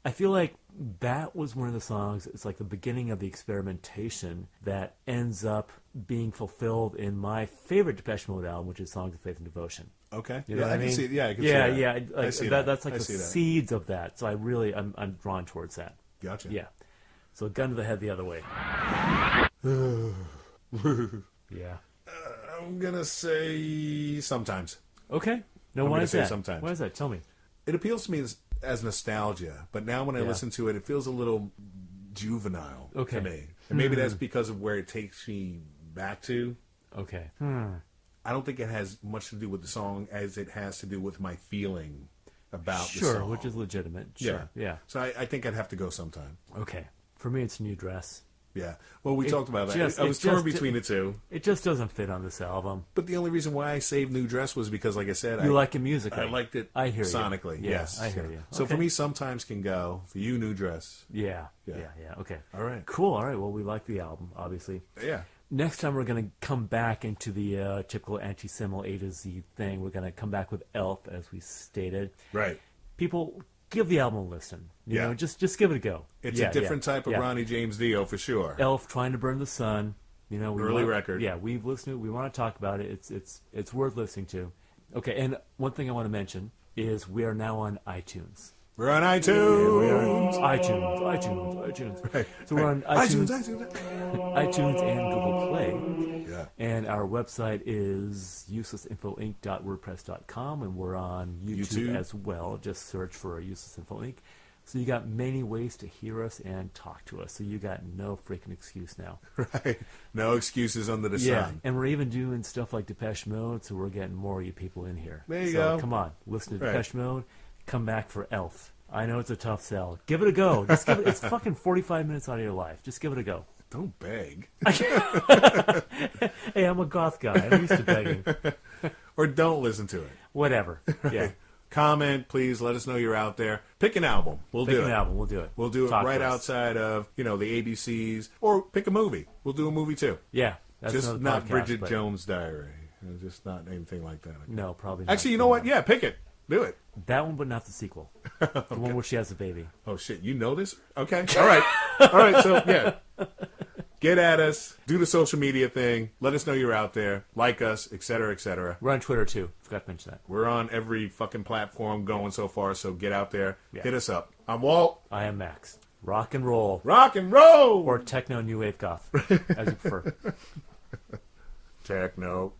[SPEAKER 2] I feel like that was one of the songs. It's like the beginning of the experimentation that ends up being fulfilled in my favorite Depeche Mode album, which is Songs of Faith and Devotion.
[SPEAKER 1] Okay.
[SPEAKER 2] You know what I mean?
[SPEAKER 1] can see it. Yeah, I can see that.
[SPEAKER 2] Yeah.
[SPEAKER 1] I see
[SPEAKER 2] That's like
[SPEAKER 1] I
[SPEAKER 2] the
[SPEAKER 1] see that.
[SPEAKER 2] seeds of that. So I'm drawn towards that.
[SPEAKER 1] Gotcha.
[SPEAKER 2] Yeah. So Gun to the Head the other way. Yeah.
[SPEAKER 1] I'm going to say sometimes.
[SPEAKER 2] Okay. No,
[SPEAKER 1] I'm
[SPEAKER 2] why
[SPEAKER 1] gonna
[SPEAKER 2] is
[SPEAKER 1] say
[SPEAKER 2] that?
[SPEAKER 1] sometimes.
[SPEAKER 2] Why is that? Tell me.
[SPEAKER 1] It appeals to me as nostalgia, but now when I
[SPEAKER 2] Yeah.
[SPEAKER 1] listen to it, it feels a little juvenile
[SPEAKER 2] Okay.
[SPEAKER 1] to me. And maybe that's because of where it takes me back to.
[SPEAKER 2] Okay.
[SPEAKER 1] I don't think it has much to do with the song as it has to do with my feeling about the
[SPEAKER 2] Sure,
[SPEAKER 1] song.
[SPEAKER 2] which is legitimate. Sure. Yeah.
[SPEAKER 1] So I think I'd have to go sometime.
[SPEAKER 2] Okay. For me, it's New Dress.
[SPEAKER 1] Yeah. Well, we talked about that.
[SPEAKER 2] just-
[SPEAKER 1] I was
[SPEAKER 2] it
[SPEAKER 1] torn
[SPEAKER 2] just-
[SPEAKER 1] between the two.
[SPEAKER 2] It just doesn't fit on this album.
[SPEAKER 1] But the only reason why I saved New Dress was because, like I said,
[SPEAKER 2] You
[SPEAKER 1] I
[SPEAKER 2] like it musically.
[SPEAKER 1] I liked it
[SPEAKER 2] I hear you.
[SPEAKER 1] sonically.
[SPEAKER 2] Yeah,
[SPEAKER 1] Yes.
[SPEAKER 2] I hear you.
[SPEAKER 1] So for
[SPEAKER 2] Okay.
[SPEAKER 1] me, sometimes can go. For you, New Dress.
[SPEAKER 2] Yeah.
[SPEAKER 1] Yeah.
[SPEAKER 2] Okay.
[SPEAKER 1] All right.
[SPEAKER 2] Cool. All right. Well, we like the album, obviously.
[SPEAKER 1] Yeah.
[SPEAKER 2] Next time we're going to come back into the typical anti-Semel A to Z thing. We're going to come back with Elf, as we stated.
[SPEAKER 1] Right.
[SPEAKER 2] People, give the album a listen. You
[SPEAKER 1] Yeah.
[SPEAKER 2] know, just give it a go.
[SPEAKER 1] It's a different type of
[SPEAKER 2] yeah.
[SPEAKER 1] Ronnie James Dio for sure.
[SPEAKER 2] Elf, Trying to Burn the Sun. You know,
[SPEAKER 1] Early record.
[SPEAKER 2] Yeah, we've listened to it. We want to talk about it. It's worth listening to. Okay, and one thing I want to mention is we are now on iTunes.
[SPEAKER 1] We're on
[SPEAKER 2] We
[SPEAKER 1] iTunes.
[SPEAKER 2] are iTunes.
[SPEAKER 1] Right.
[SPEAKER 2] So we're on
[SPEAKER 1] iTunes.
[SPEAKER 2] iTunes and Google Play.
[SPEAKER 1] Yeah.
[SPEAKER 2] And our website is uselessinfoinc.wordpress.com, and we're on YouTube
[SPEAKER 1] YouTube.
[SPEAKER 2] as well. Just search for Useless Info Inc. So you got many ways to hear us and talk to us. So you got no freaking excuse now.
[SPEAKER 1] Right. No excuses under the sun.
[SPEAKER 2] And we're even doing stuff like Depeche Mode, so we're getting more of you people in here.
[SPEAKER 1] There you
[SPEAKER 2] so
[SPEAKER 1] go.
[SPEAKER 2] Come on, listen to
[SPEAKER 1] Right.
[SPEAKER 2] Depeche Mode. Come back for Elf. I know it's a tough sell. Give it a go. Just give it. It's fucking 45 minutes out of your life. Just give it a go.
[SPEAKER 1] Don't beg.
[SPEAKER 2] Hey, I'm a goth guy. I'm used to begging.
[SPEAKER 1] Or don't listen to it.
[SPEAKER 2] Whatever. Yeah.
[SPEAKER 1] Comment, please. Let us know you're out there. Pick an album. We'll do it.
[SPEAKER 2] We'll do it.
[SPEAKER 1] We'll do it
[SPEAKER 2] Talk
[SPEAKER 1] right
[SPEAKER 2] to us.
[SPEAKER 1] outside of, the ABCs. Or pick a movie. We'll do a movie too.
[SPEAKER 2] Yeah. That's
[SPEAKER 1] Just
[SPEAKER 2] another
[SPEAKER 1] not
[SPEAKER 2] podcast,
[SPEAKER 1] Bridget
[SPEAKER 2] but-
[SPEAKER 1] Jones' Diary. Just not anything like that.
[SPEAKER 2] No, probably not.
[SPEAKER 1] Actually, you know what? Yeah, pick it. Do it.
[SPEAKER 2] That one, but not the sequel. The one where she has a baby.
[SPEAKER 1] Oh, shit. You know this? Okay. All right. All right. So, yeah. Get at us. Do the social media thing. Let us know you're out there. Like us, et cetera, et cetera.
[SPEAKER 2] We're on Twitter, too. Forgot to mention that.
[SPEAKER 1] We're on every fucking platform going so far, so get out there.
[SPEAKER 2] Yeah.
[SPEAKER 1] Hit us up. I'm Walt.
[SPEAKER 2] I am Max. Rock and roll.
[SPEAKER 1] Rock and roll!
[SPEAKER 2] Or techno new wave goth, as you prefer.
[SPEAKER 1] Techno.